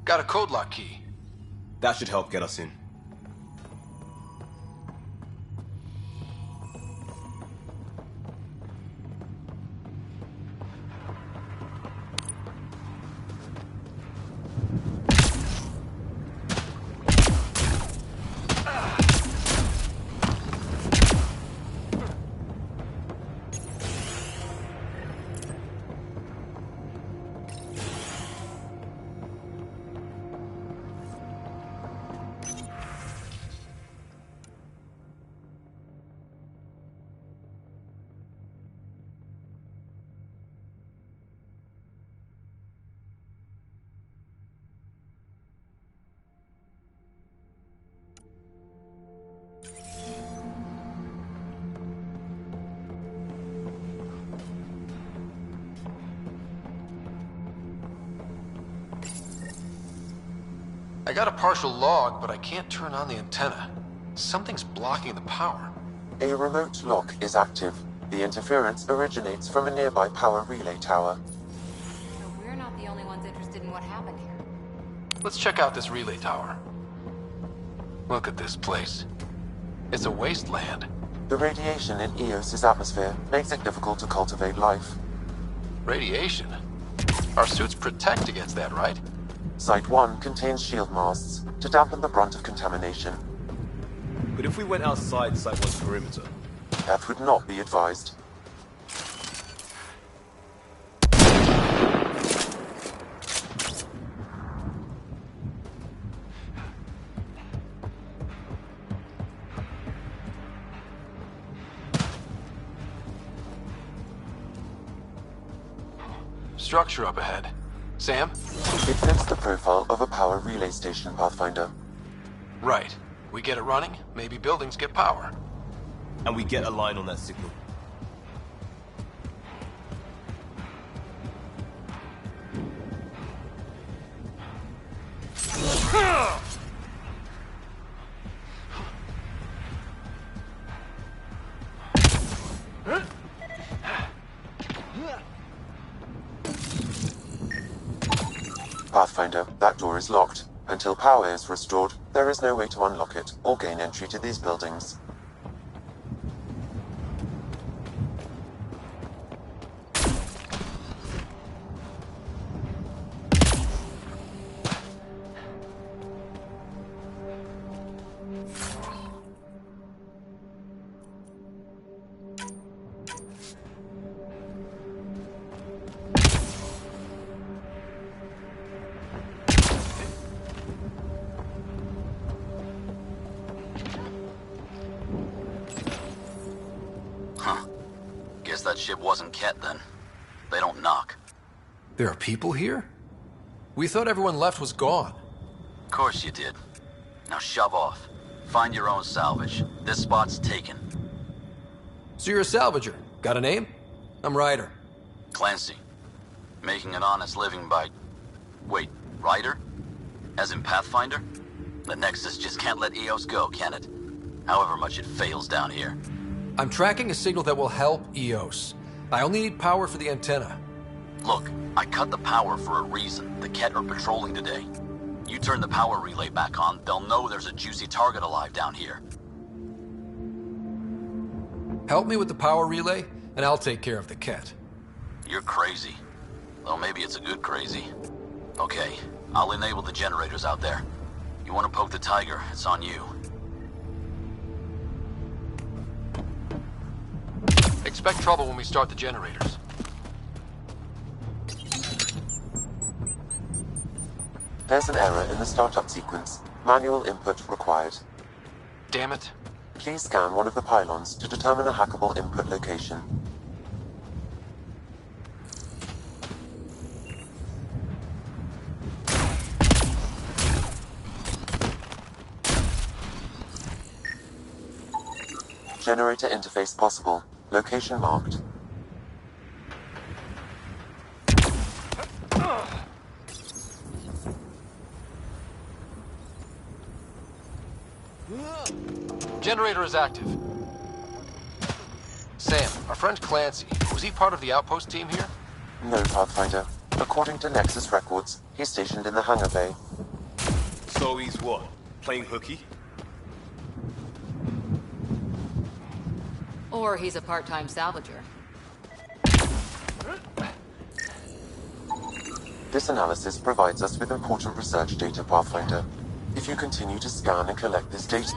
S1: Got a code lock key.
S7: That should help get us in.
S1: I got a partial log, but I can't turn on the antenna. Something's blocking the power.
S4: A remote lock is active. The interference originates from a nearby power relay tower.
S6: So we're not the only ones interested in what happened here.
S1: Let's check out this relay tower. Look at this place. It's a wasteland.
S4: The radiation in Eos's atmosphere makes it difficult to cultivate life.
S1: Radiation? Our suits protect against that, right?
S4: Site 1 contains shield masts to dampen the brunt of contamination.
S7: But if we went outside Site 1's perimeter?
S4: That would not be advised.
S1: Structure up ahead. Sam?
S4: It fits the profile of a power relay station, Pathfinder.
S1: Right. We get it running, maybe buildings get power.
S7: And we get a line on that signal.
S4: Pathfinder, that door is locked. Until power is restored, there is no way to unlock it or gain entry to these buildings.
S10: That ship wasn't Ket then. They don't knock.
S1: There are people here? We thought everyone left was gone.
S10: Of course you did. Now shove off. Find your own salvage. This spot's taken.
S1: So you're a salvager. Got a name? I'm Ryder.
S10: Clancy. Making an honest living by... Wait, Ryder? As in Pathfinder? The Nexus just can't let Eos go, can it? However much it fails down here.
S1: I'm tracking a signal that will help Eos. I only need power for the antenna.
S10: Look, I cut the power for a reason. The Ket are patrolling today. You turn the power relay back on, they'll know there's a juicy target alive down here.
S1: Help me with the power relay, and I'll take care of the Ket.
S10: You're crazy. Well, maybe it's a good crazy. Okay, I'll enable the generators out there. You want to poke the tiger, it's on you.
S1: Expect trouble when we start the generators.
S4: There's an error in the startup sequence. Manual input required.
S1: Damn it.
S4: Please scan one of the pylons to determine a hackable input location. Generator interface possible. Location marked.
S1: Generator is active. Sam, our friend Clancy, was he part of the outpost team here?
S4: No, Pathfinder. According to Nexus records, he's stationed in the hangar bay.
S7: So he's what? Playing hooky?
S6: Or he's a part-time salvager.
S4: This analysis provides us with important research data, Pathfinder. If you continue to scan and collect this data...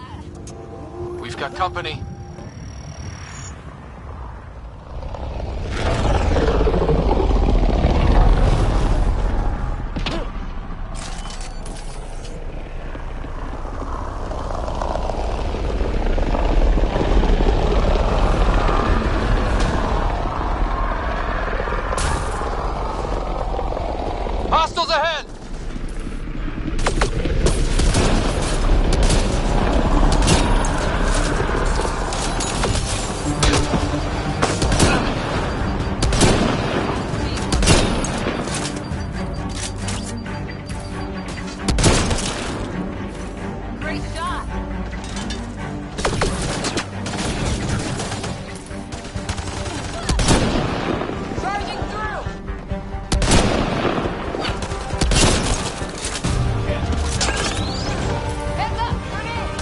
S1: We've got company. Hostiles ahead!
S6: Great shot! Charging through! Heads up! Grenade!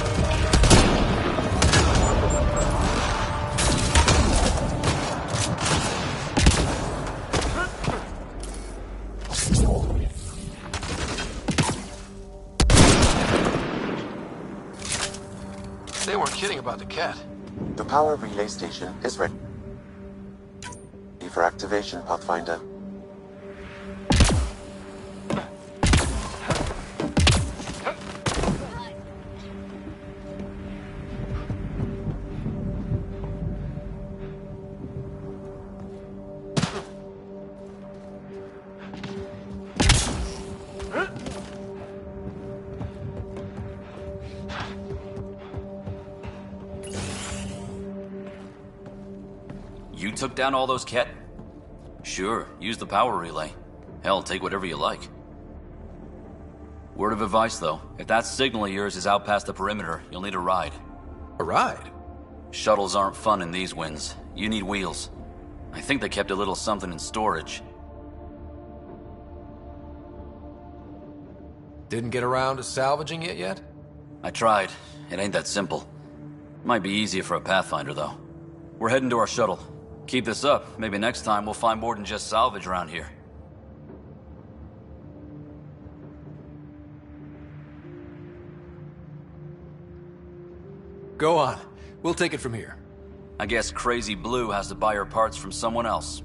S1: They weren't kidding about the cat.
S4: The power relay station is ready for activation, Pathfinder.
S10: You took down all those Ket? Sure, use the power relay. Hell, take whatever you like. Word of advice, though. If that signal of yours is out past the perimeter, you'll need a ride.
S1: A ride?
S10: Shuttles aren't fun in these winds. You need wheels. I think they kept a little something in storage.
S1: Didn't get around to salvaging it yet?
S10: I tried. It ain't that simple. Might be easier for a Pathfinder, though. We're heading to our shuttle. Keep this up. Maybe next time we'll find more than just salvage around here.
S1: Go on. We'll take it from here.
S10: I guess Crazy Blue has to buy her parts from someone else.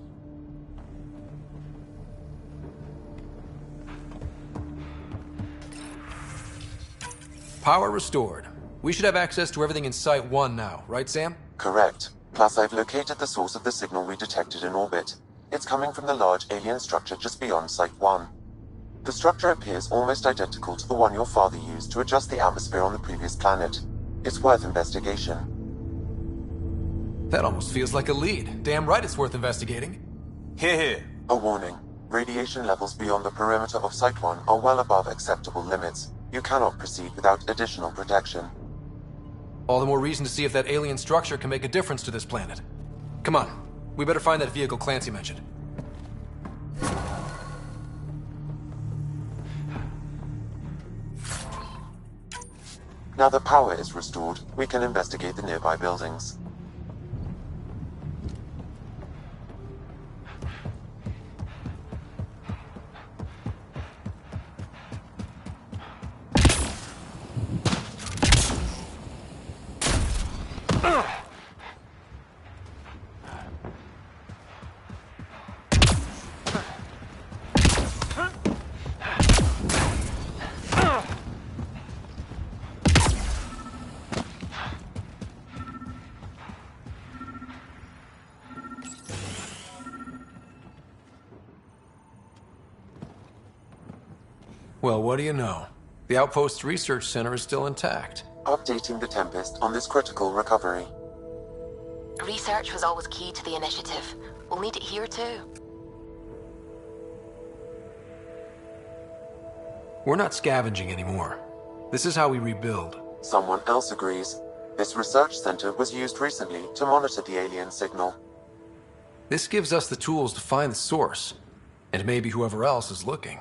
S1: Power restored. We should have access to everything in Site 1 now, right, Sam?
S4: Correct. Plus, I've located the source of the signal we detected in orbit. It's coming from the large alien structure just beyond Site 1. The structure appears almost identical to the one your father used to adjust the atmosphere on the previous planet. It's worth investigation.
S1: That almost feels like a lead. Damn right it's worth investigating.
S7: Here.
S4: A warning. Radiation levels beyond the perimeter of Site 1 are well above acceptable limits. You cannot proceed without additional protection.
S1: All the more reason to see if that alien structure can make a difference to this planet. Come on. We better find that vehicle Clancy mentioned.
S4: Now that power is restored, we can investigate the nearby buildings.
S1: Well, what do you know? The Outpost Research Center is still intact.
S4: Updating the Tempest on this critical recovery.
S21: Research was always key to the initiative. We'll need it here too.
S1: We're not scavenging anymore. This is how we rebuild.
S4: Someone else agrees. This research center was used recently to monitor the alien signal.
S1: This gives us the tools to find the source, and maybe whoever else is looking.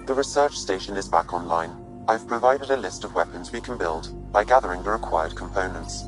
S4: The research station is back online. I've provided a list of weapons we can build by gathering the required components.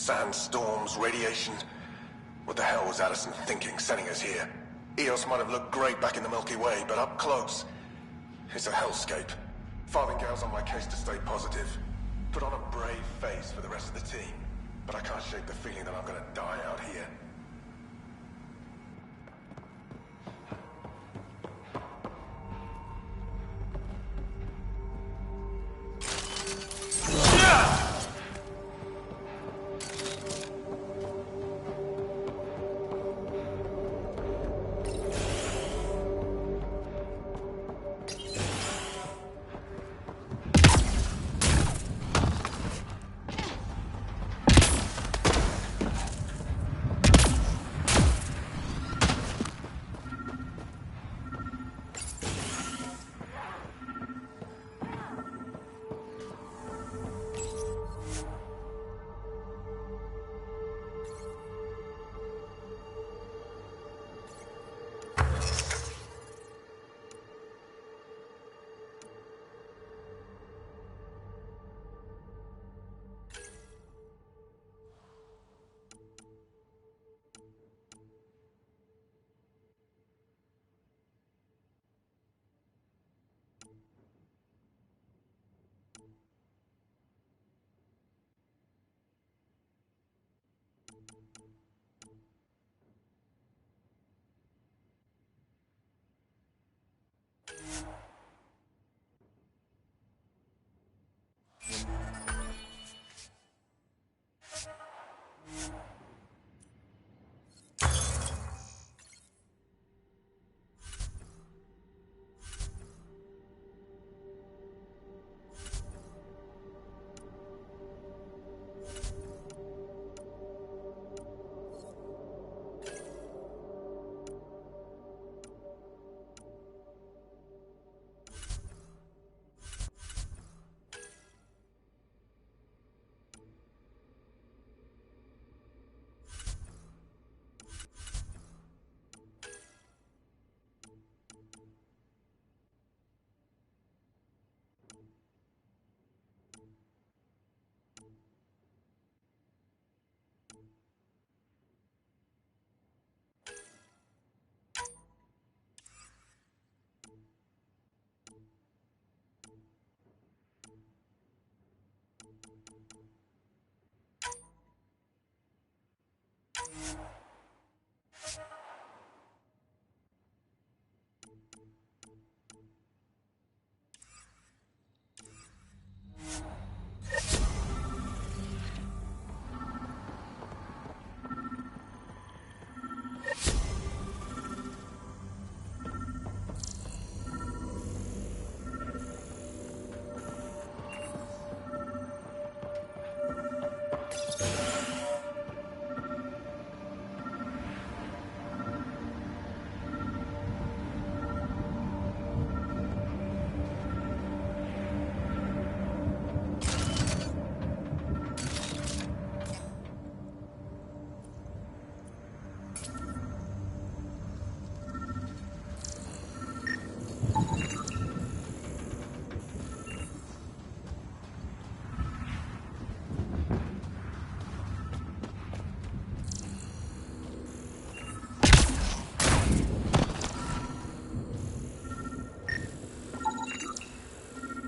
S11: Sandstorms, radiation. What the hell was Addison thinking, sending us here? Eos might have looked great back in the Milky Way, but up close, it's a hellscape. Farthingale's on my case to stay positive. Put on a brave face for the rest of the team, but I can't shake the feeling that I'm gonna die out here.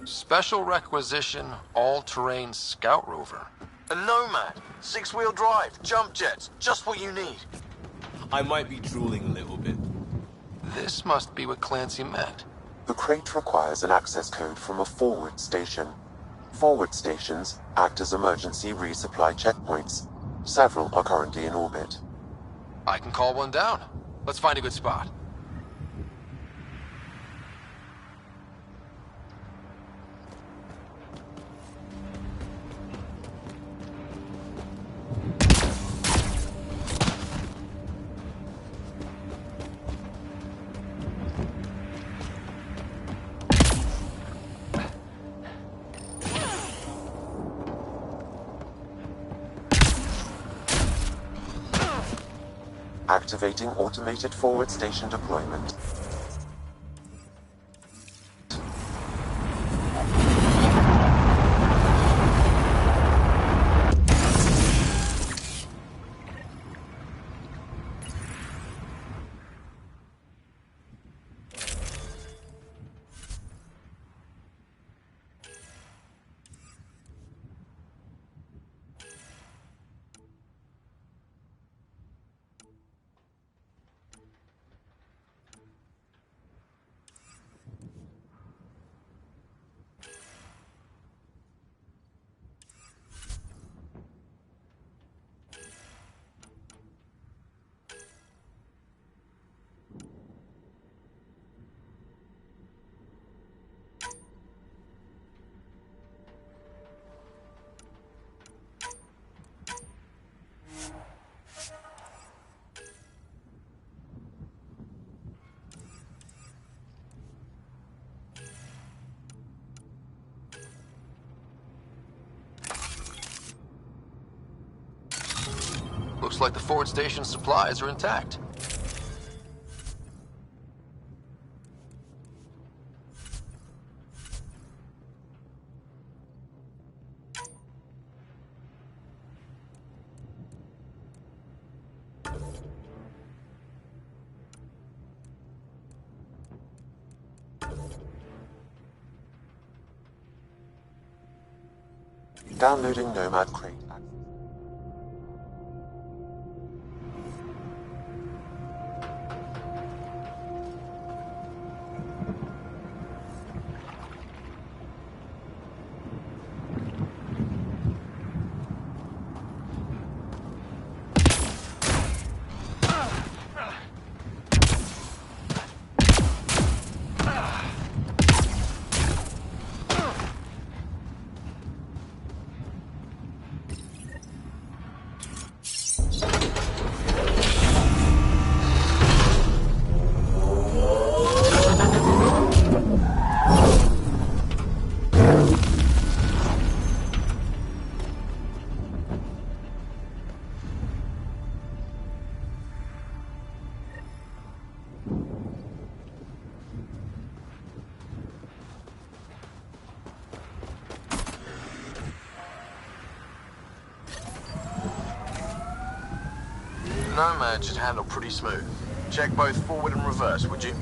S1: Special requisition, all-terrain scout rover.
S8: A Nomad, 6-wheel drive, jump jets, just what you need.
S7: I might be drooling a little bit.
S1: This must be what Clancy meant.
S4: The crate requires an access code from a forward station. Forward stations act as emergency resupply checkpoints. Several are currently in orbit.
S1: I can call one down. Let's find a good spot.
S4: Activating automated forward station deployment.
S1: Looks like the forward station supplies are intact.
S4: Downloading Nomad Crate.
S8: Nomad should handle pretty smooth. Check both forward and reverse, would you?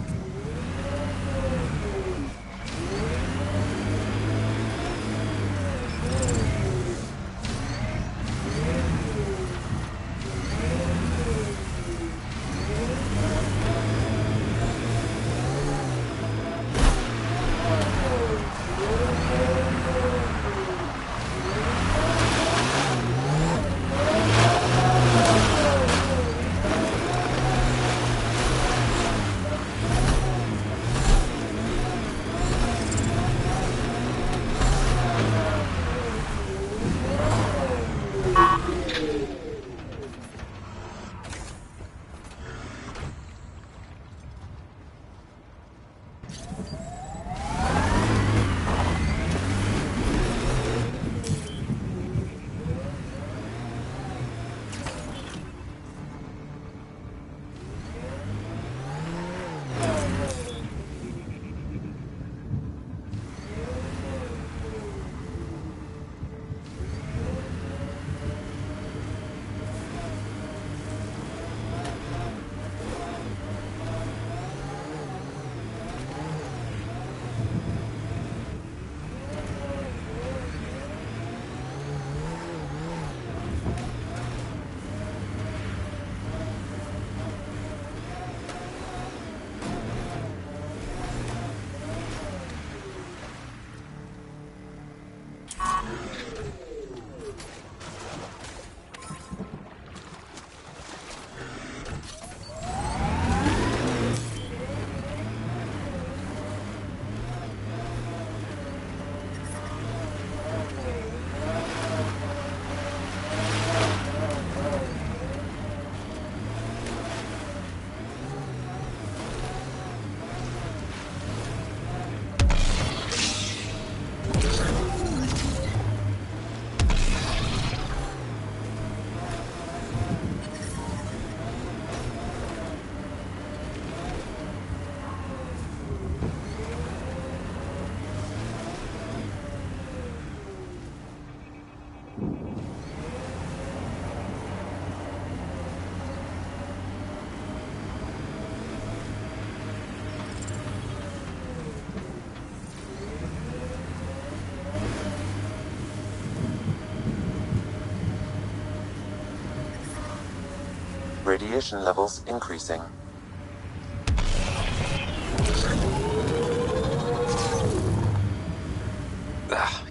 S4: Radiation levels increasing.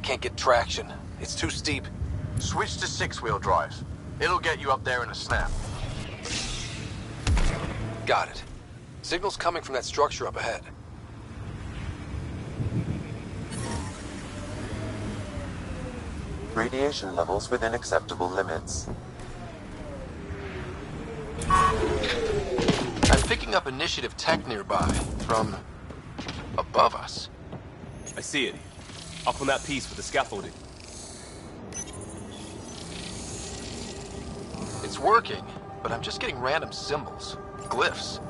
S1: Can't get traction. It's too steep.
S8: Switch to six-wheel drive. It'll get you up there in a snap.
S1: Got it. Signal's coming from that structure up ahead.
S4: Radiation levels within acceptable limits.
S1: I'm picking up initiative tech nearby, from above us.
S7: I see it. Up on that piece with the scaffolding.
S1: It's working, but I'm just getting random symbols. Glyphs.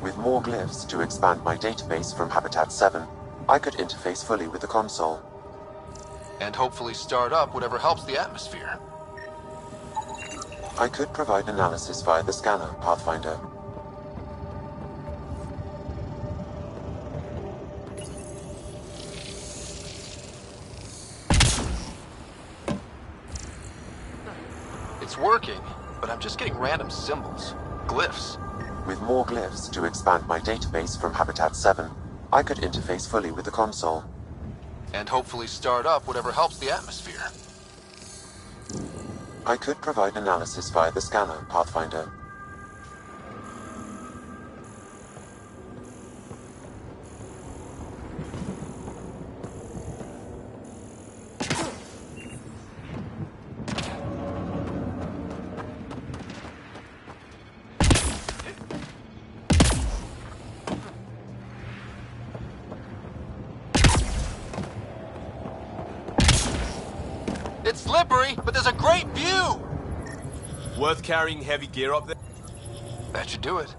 S4: With more glyphs to expand my database from Habitat 7, I could interface fully with the console.
S1: And hopefully start up whatever helps the atmosphere.
S4: I could provide analysis via the scanner, Pathfinder.
S1: It's working, but I'm just getting random symbols. Glyphs.
S4: With more glyphs to expand my database from Habitat 7, I could interface fully with the console.
S1: And hopefully start up whatever helps the atmosphere.
S4: I could provide analysis via the scanner, Pathfinder.
S1: It's slippery, but there's a great view!
S7: Worth carrying heavy gear up there?
S1: That should do it.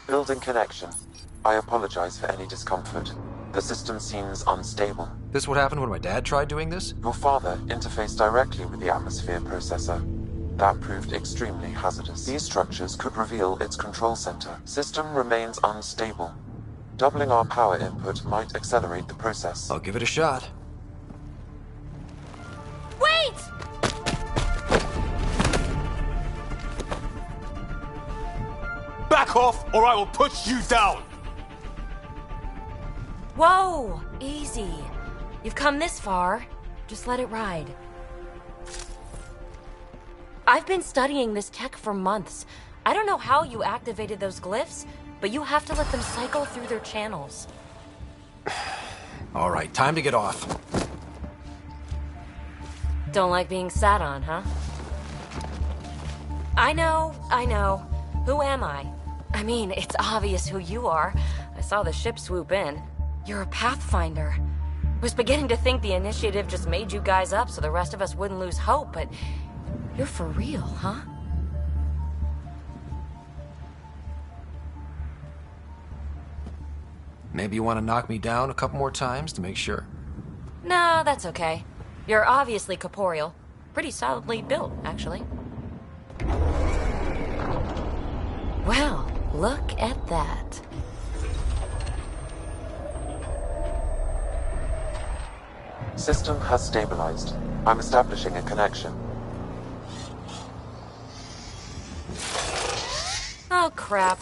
S4: Building connection. I apologize for any discomfort. The system seems unstable.
S1: This what happened when my dad tried doing this?
S4: Your father interfaced directly with the atmosphere processor. That proved extremely hazardous. These structures could reveal its control center. System remains unstable. Doubling our power input might accelerate the process.
S1: I'll give it a shot.
S18: Wait!
S7: Back off, or I will put you down!
S13: Whoa! Easy. You've come this far. Just let it ride. I've been studying this tech for months. I don't know how you activated those glyphs, but you have to let them cycle through their channels.
S1: All right, time to get off.
S13: Don't like being sat on, huh? I know. Who am I? I mean, it's obvious who you are. I saw the ship swoop in. You're a Pathfinder. Was beginning to think the initiative just made you guys up so the rest of us wouldn't lose hope, but you're for real, huh?
S1: Maybe you want to knock me down a couple more times to make sure?
S13: No, that's okay. You're obviously corporeal. Pretty solidly built, actually. Well, look at that.
S4: System has stabilized. I'm establishing a connection.
S13: Oh, crap.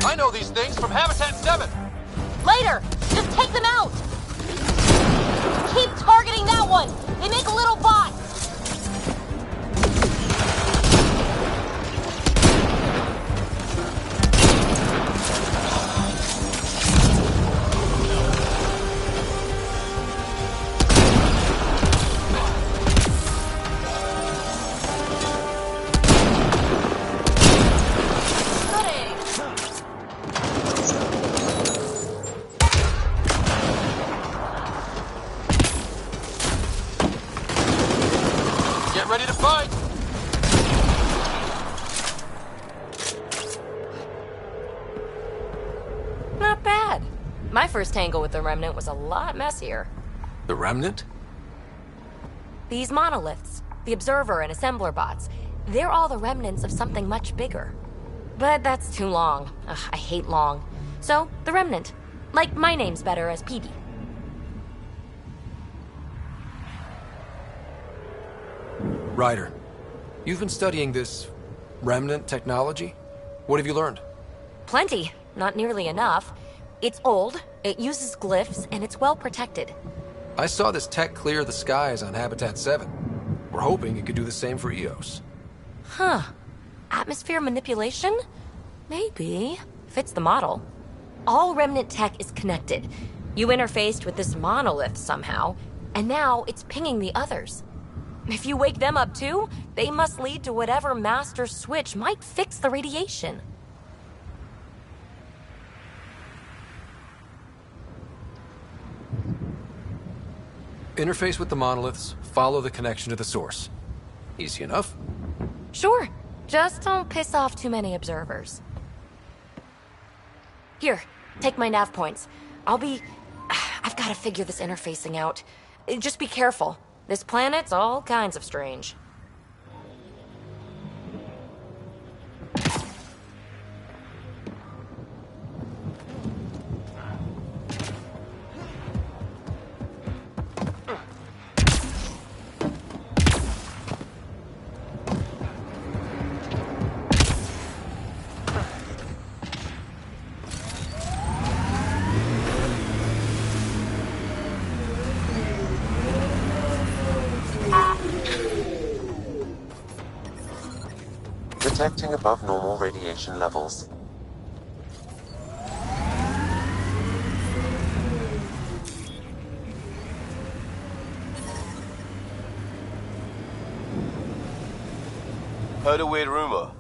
S1: I know these things from Habitat 7!
S13: Later! Just take them out! Keep targeting that one! They make little bots!
S1: Get ready to fight!
S13: Not bad. My first tangle with the Remnant was a lot messier.
S1: The Remnant?
S13: These monoliths, the Observer and Assembler bots, they're all the remnants of something much bigger. But that's too long. Ugh, I hate long. So, the Remnant. Like my name's better as PD.
S1: Ryder, you've been studying this Remnant technology? What have you learned?
S13: Plenty. Not nearly enough. It's old, it uses glyphs, and it's well protected.
S1: I saw this tech clear the skies on Habitat 7. We're hoping it could do the same for EOS.
S13: Huh. Atmosphere manipulation? Maybe. Fits the model. All Remnant tech is connected. You interfaced with this monolith somehow, and now it's pinging the others. If you wake them up too, they must lead to whatever master switch might fix the radiation.
S1: Interface with the monoliths, follow the connection to the source. Easy enough.
S13: Sure. Just don't piss off too many observers. Here, take my nav points. I've got to figure this interfacing out. Just be careful. This planet's all kinds of strange.
S4: Detecting above normal radiation levels.
S7: Heard a weird rumor.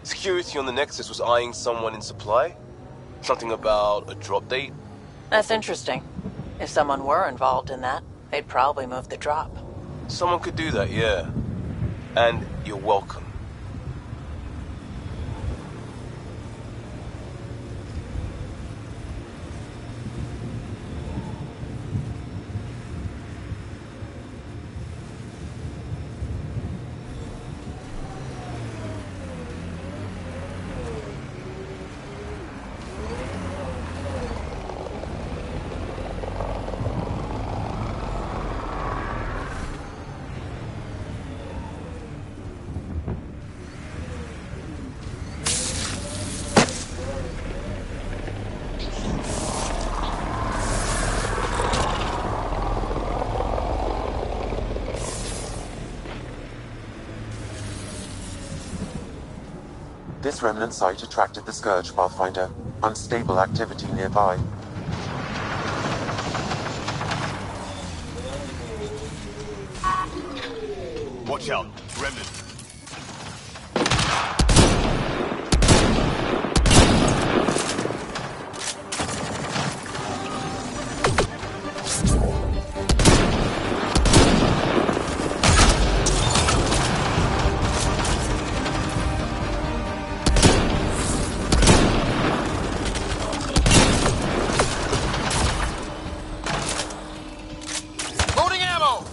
S7: Security on the Nexus was eyeing someone in supply? Something about a drop date?
S20: That's interesting. If someone were involved in that, they'd probably move the drop.
S7: Someone could do that, yeah. And you're welcome.
S4: This remnant site attracted the Scourge, Pathfinder. Unstable activity nearby.
S7: Watch out, Remnant.
S1: Loading ammo!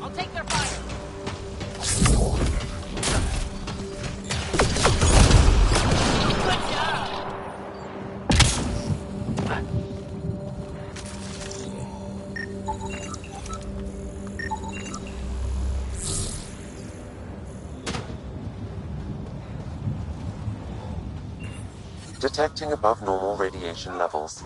S18: I'll take their fire.
S4: Detecting above normal radiation levels.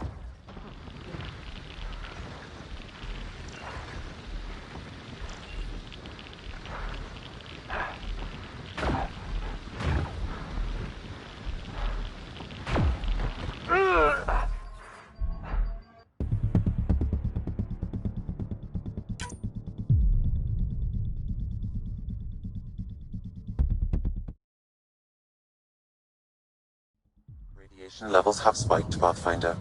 S4: Radiation levels have spiked, Pathfinder.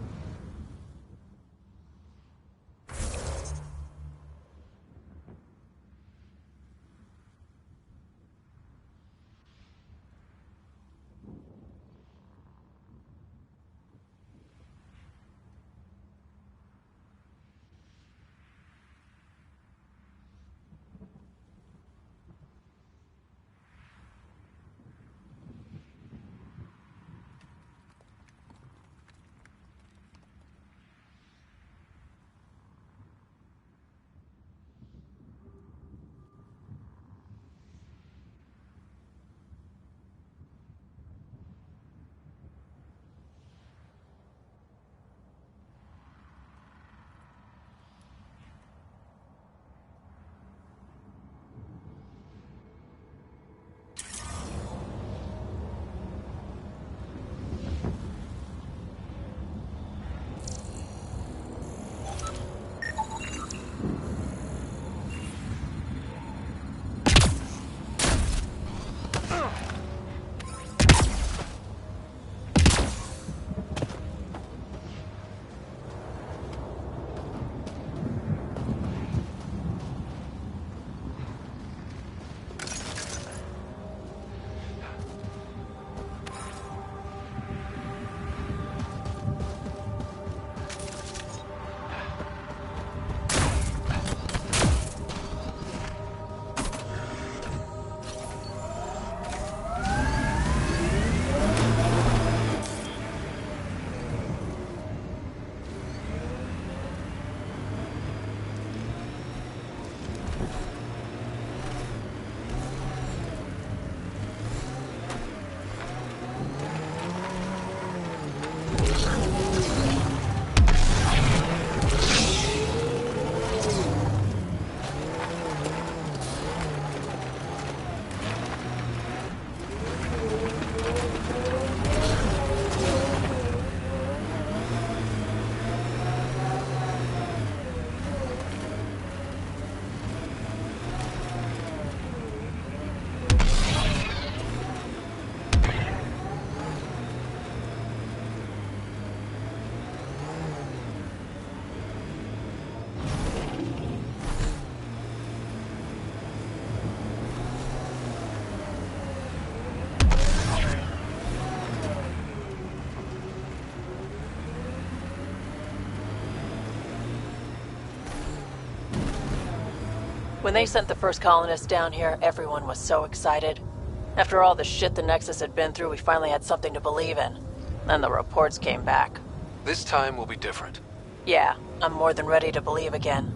S20: When they sent the first colonists down here, everyone was so excited. After all the shit the Nexus had been through, we finally had something to believe in. Then the reports came back.
S1: This time will be different.
S20: Yeah, I'm more than ready to believe again.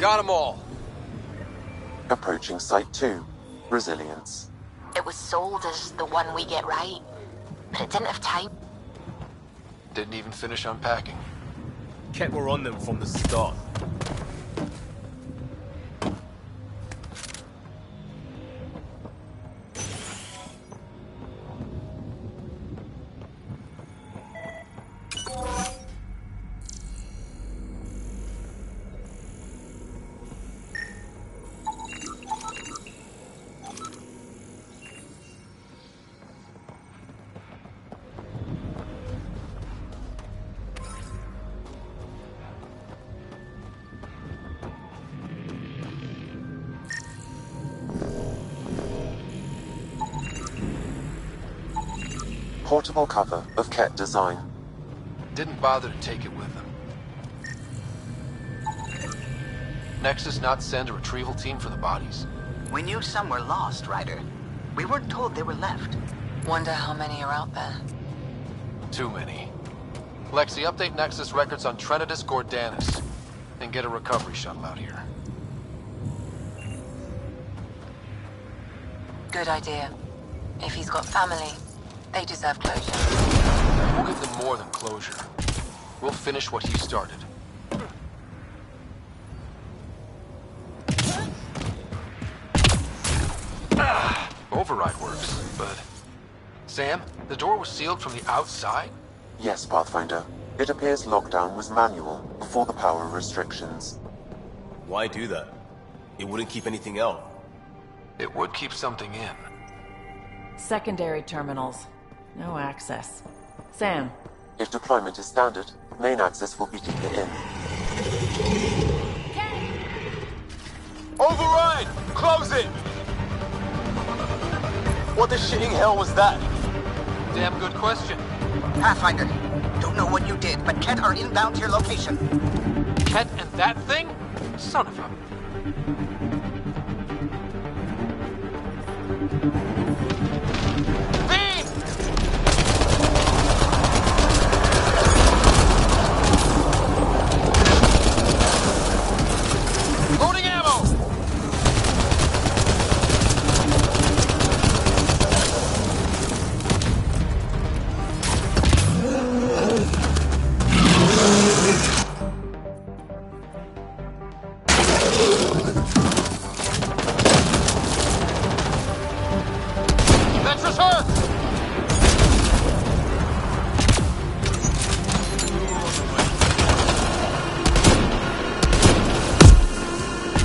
S1: Got them all.
S4: Approaching Site 2. Resilience.
S21: It was sold as the one we get right, but it didn't have time.
S1: Didn't even finish unpacking.
S7: Kept her on them from the start.
S4: portable cover of Ket design.
S1: Didn't bother to take it with them. Nexus not send a retrieval team for the bodies?
S2: We knew some were lost, Ryder. We weren't told they were left.
S6: Wonder how many are out there.
S1: Too many. Lexi, update Nexus records on Trinitas Gordanis. And get a recovery shuttle out here.
S6: Good idea. If he's got family, they deserve closure.
S1: We'll give them more than closure. We'll finish what he started. Override works, but... Sam, the door was sealed from the outside?
S4: Yes, Pathfinder. It appears lockdown was manual before the power restrictions.
S7: Why do that? It wouldn't keep anything out.
S1: It would keep something in.
S20: Secondary terminals. No access. Sam.
S4: If deployment is standard, main access will be deeper in.
S7: Override! Close it! What the shitting hell was that?
S1: Damn good question.
S2: Pathfinder, don't know what you did, but Ket are inbound to your location.
S1: Ket and that thing? Son of a... Loading ammo! Ventress hurt!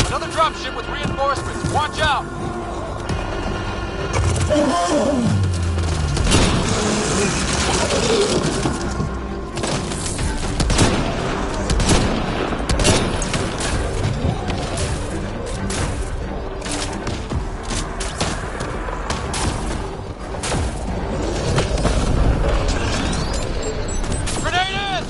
S1: Another dropship with reinforcements. Watch out! Grenade in!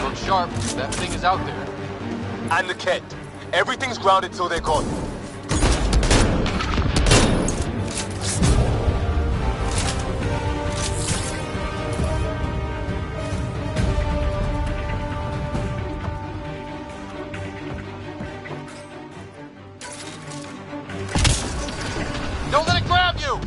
S1: Look sharp. That thing is out there.
S7: And the Ket. Everything's grounded till they're gone.
S1: Don't let it grab you!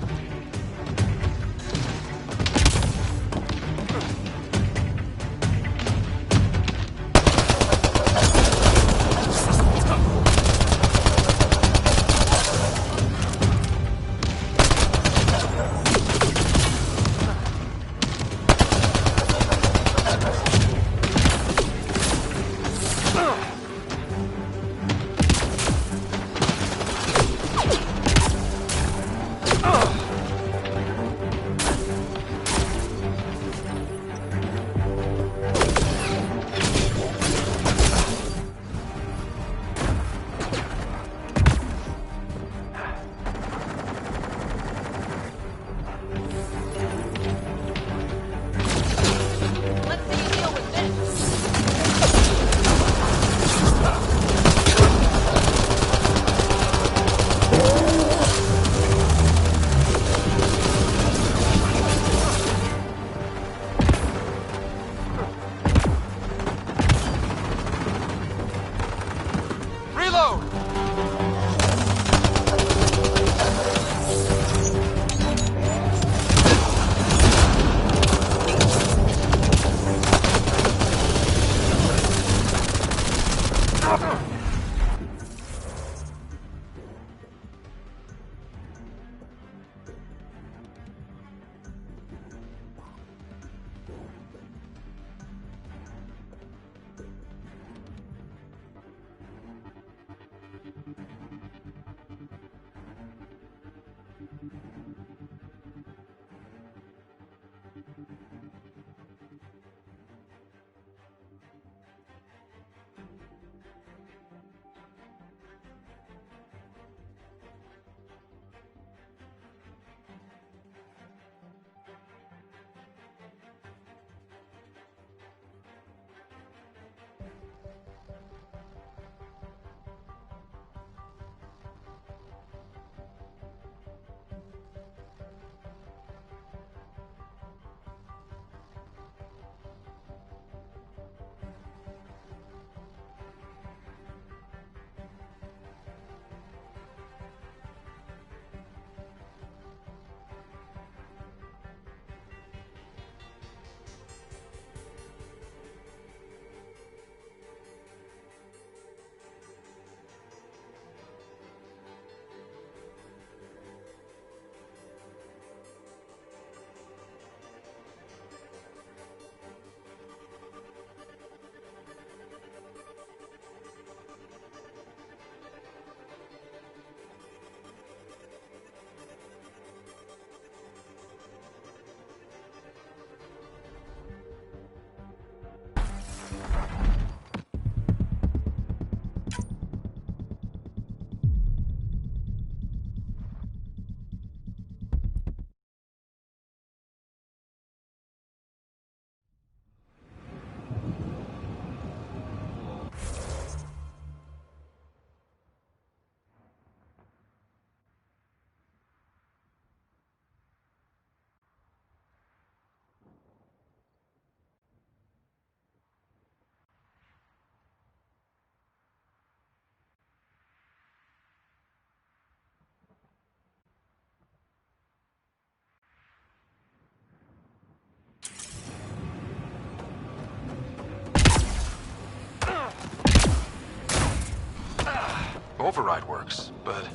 S1: override works, but...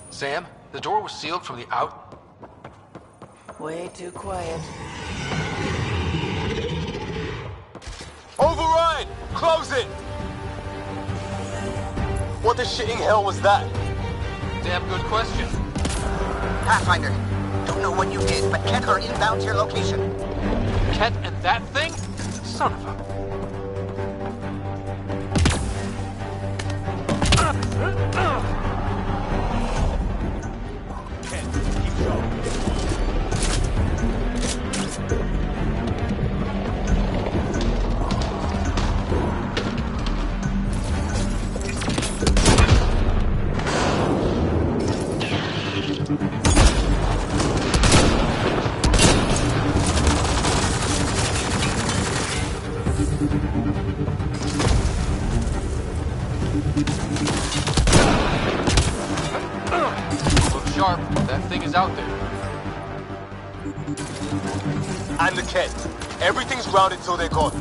S1: Sam, the door was sealed from the out...
S20: Way too quiet.
S7: Override! Close it! What the shitting hell was that?
S1: Damn good question.
S2: Pathfinder, don't know what you did, but Kett are inbound to your location.
S1: Kett and that thing? Son of a... Look sharp. That thing is out there.
S7: I'm the Kett. Everything's grounded till they're gone.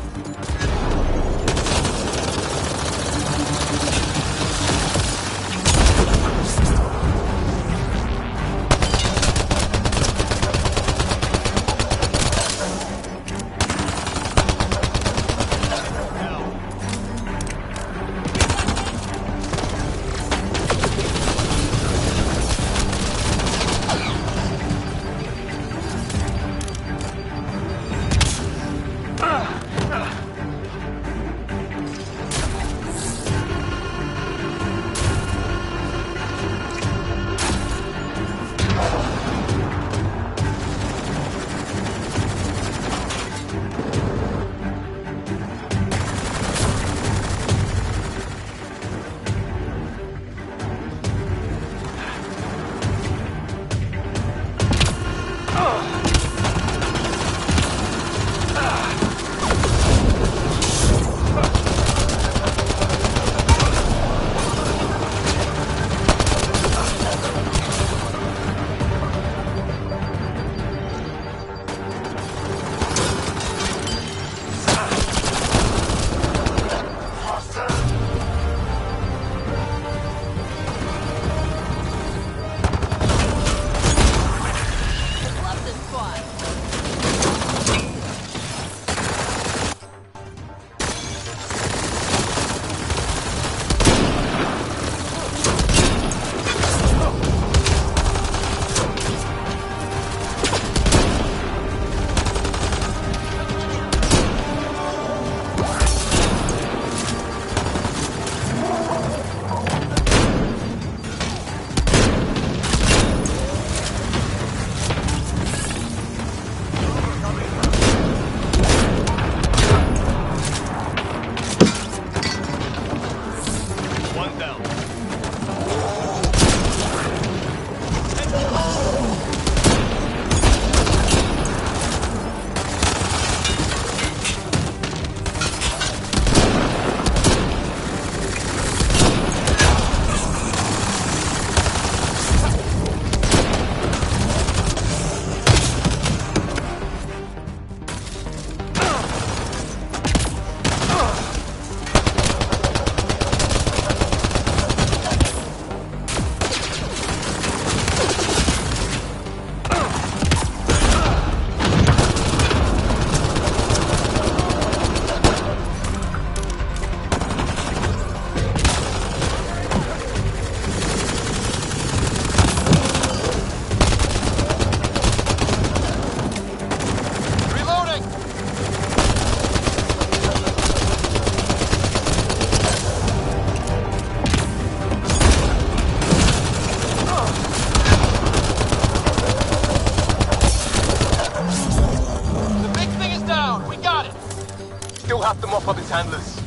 S7: Have them off of his handlers.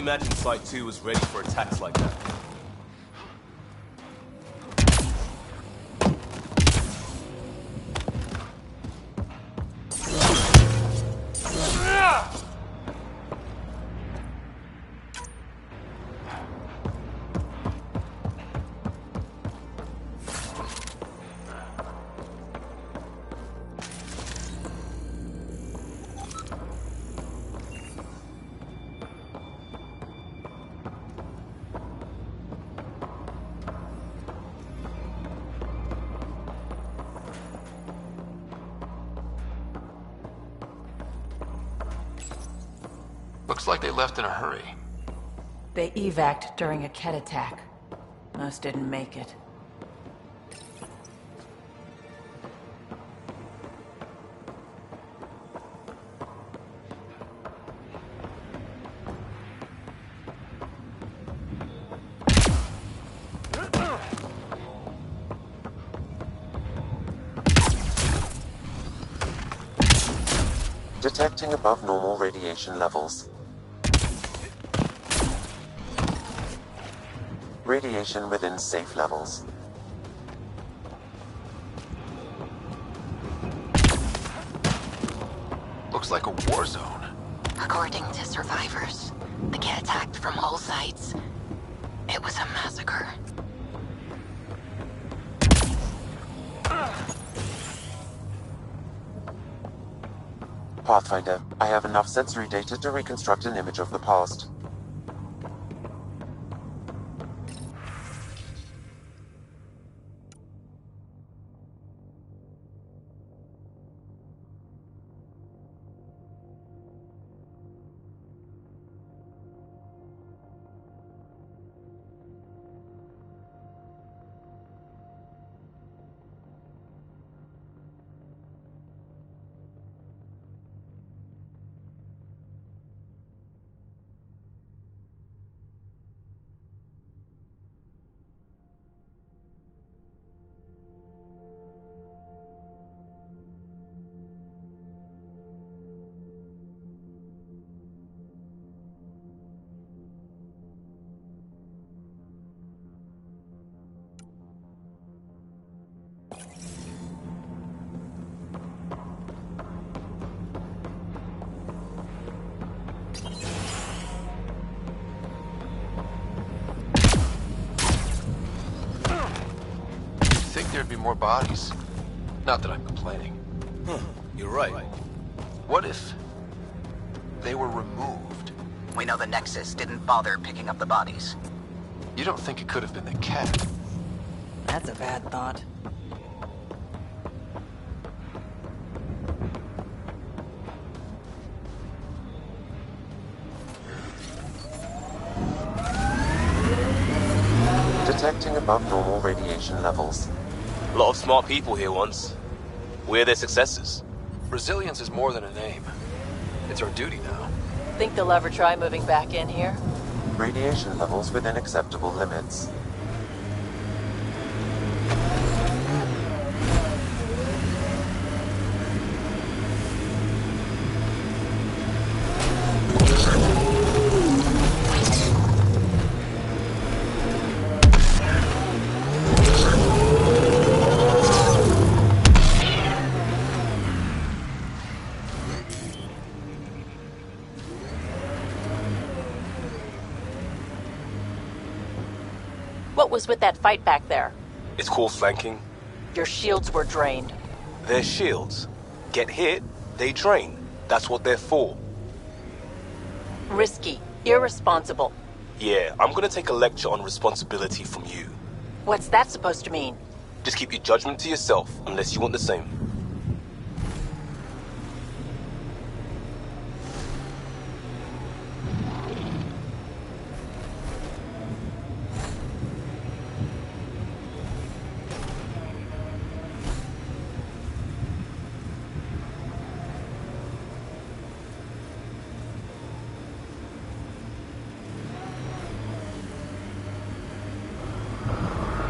S7: imagine Site 2 was ready for attacks like that.
S1: Looks like they left in a hurry.
S20: They evac'd during a Ket attack. Most didn't make it.
S4: Detecting above normal radiation levels. Radiation within safe levels.
S1: Looks like a war zone.
S21: According to survivors, the Ket attacked from all sides. It was a massacre.
S4: Pathfinder, I have enough sensory data to reconstruct an image of the past.
S1: There'd be more bodies. Not that I'm complaining.
S7: You're right.
S1: What if they were removed?
S2: We know the Nexus didn't bother picking up the bodies.
S1: You don't think it could have been the cat?
S20: That's a bad thought.
S4: Detecting above normal radiation levels.
S7: A lot of smart people here once. We're their successors.
S1: Resilience is more than a name. It's our duty now.
S20: Think they'll ever try moving back in here?
S4: Radiation levels within acceptable limits.
S20: What was with that fight back there?
S7: It's called flanking.
S20: Your shields were drained.
S7: They're shields. Get hit, they drain. That's what they're for.
S20: Risky. Irresponsible.
S7: Yeah, I'm gonna take a lecture on responsibility from you.
S20: What's that supposed to mean?
S7: Just keep your judgment to yourself, unless you want the same.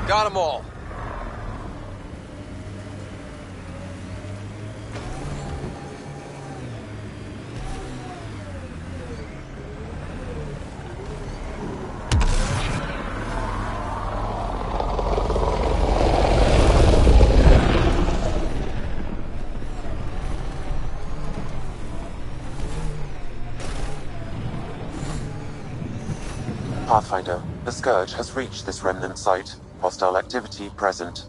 S1: Got them all.
S4: Pathfinder, the Scourge has reached this remnant site. Hostile activity present.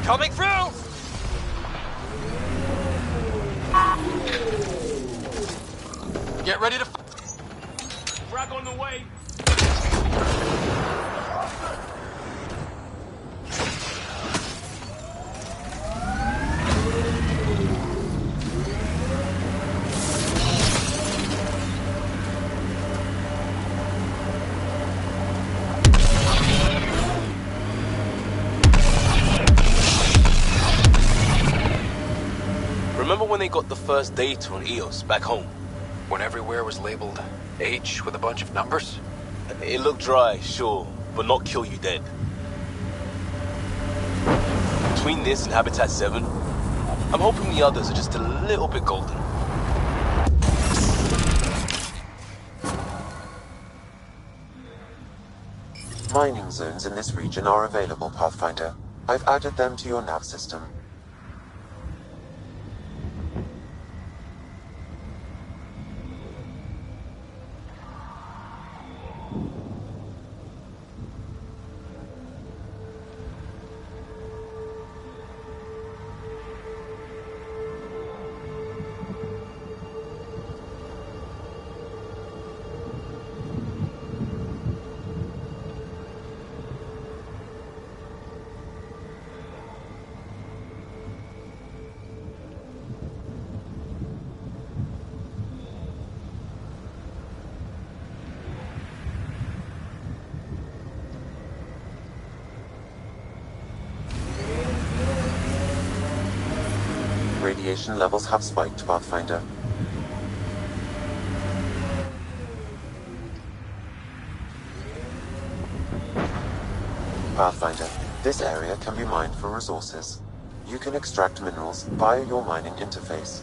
S7: Coming through!
S1: Get ready to
S7: Frag on the way! Remember when they got the first data on EOS back home?
S1: When everywhere was labeled H with a bunch of numbers?
S7: It looked dry, sure, but not kill you dead. Between this and Habitat 7, I'm hoping the others are just a little bit golden.
S4: Mining zones in this region are available, Pathfinder. I've added them to your nav system. Radiation levels have spiked, Pathfinder. Pathfinder, this area can be mined for resources. You can extract minerals via your mining interface.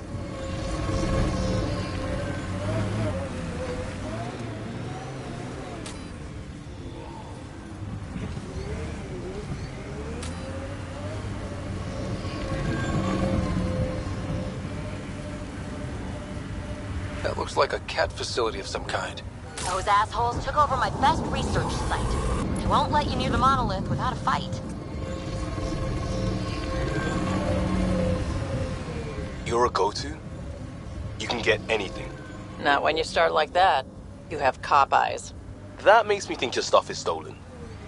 S1: That looks like a cat facility of some kind.
S13: Those assholes took over my best research site. They won't let you near the monolith without a fight.
S7: You're a go-to? You can get anything.
S20: Not when you start like that. You have cop eyes.
S7: That makes me think your stuff is stolen.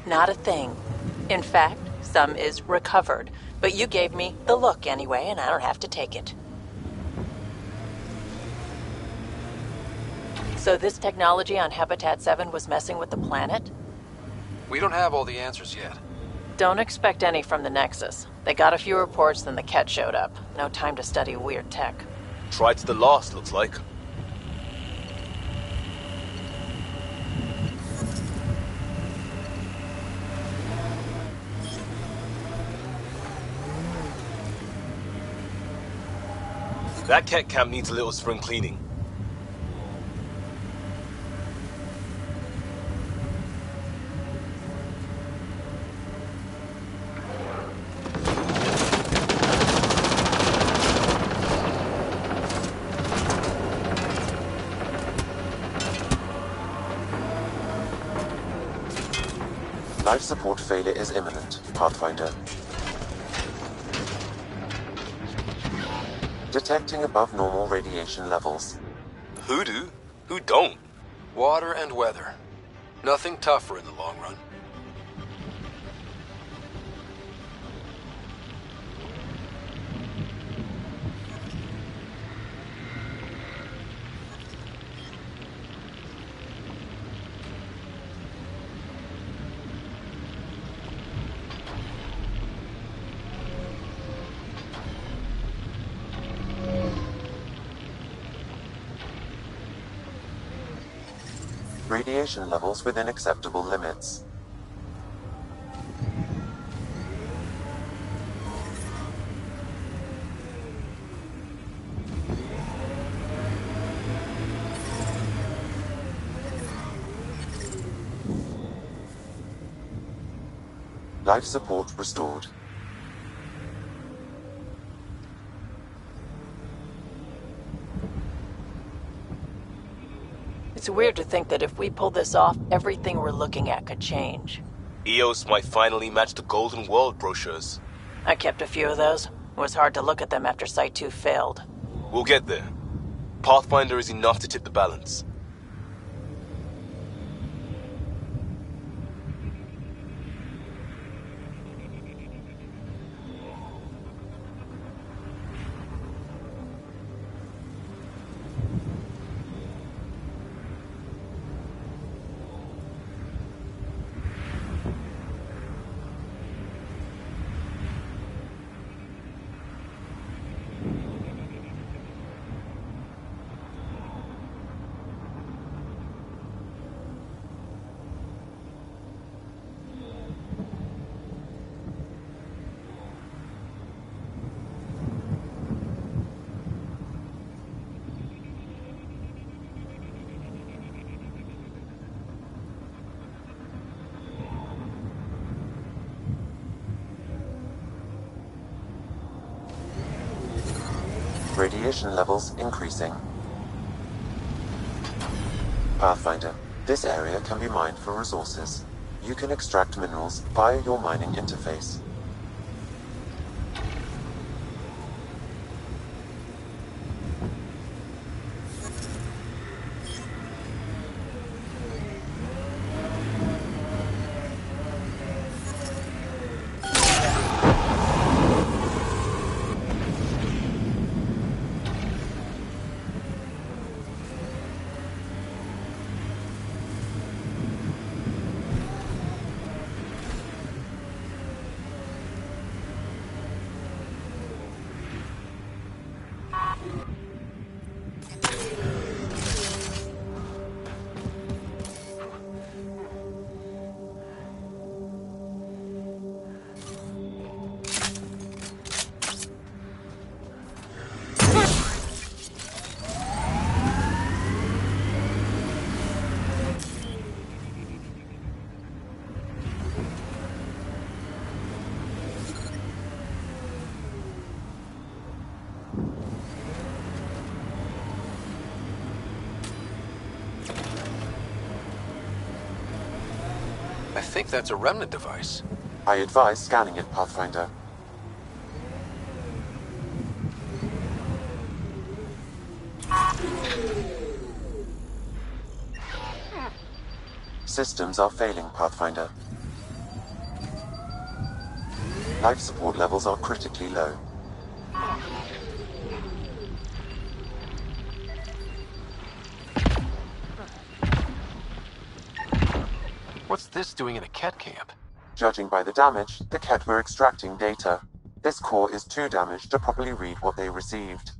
S20: Not a thing. In fact, some is recovered. But you gave me the look anyway, and I don't have to take it. So this technology on Habitat 7 was messing with the planet?
S1: We don't have all the answers yet.
S20: Don't expect any from the Nexus. They got a few reports, then the Ket showed up. No time to study weird tech.
S7: Tried to the last, looks like. That Ket camp needs a little spring cleaning.
S4: Life support failure is imminent, Pathfinder. Detecting above normal radiation levels.
S7: Who do? Who don't?
S1: Water and weather. Nothing tougher in the long run.
S4: Radiation levels within acceptable limits. Life support restored.
S20: It's weird to think that if we pull this off, everything we're looking at could change.
S7: EOS might finally match the Golden World brochures.
S20: I kept a few of those. It was hard to look at them after Site 2 failed.
S7: We'll get there. Pathfinder is enough to tip the balance.
S4: Radiation levels increasing. Pathfinder, this area can be mined for resources. You can extract minerals via your mining interface.
S1: I think that's a remnant device.
S4: I advise scanning it, Pathfinder. Systems are failing, Pathfinder. Life support levels are critically low.
S1: What's this doing in a Ket camp?
S4: Judging by the damage, the Ket were extracting data. This core is too damaged to properly read what they received.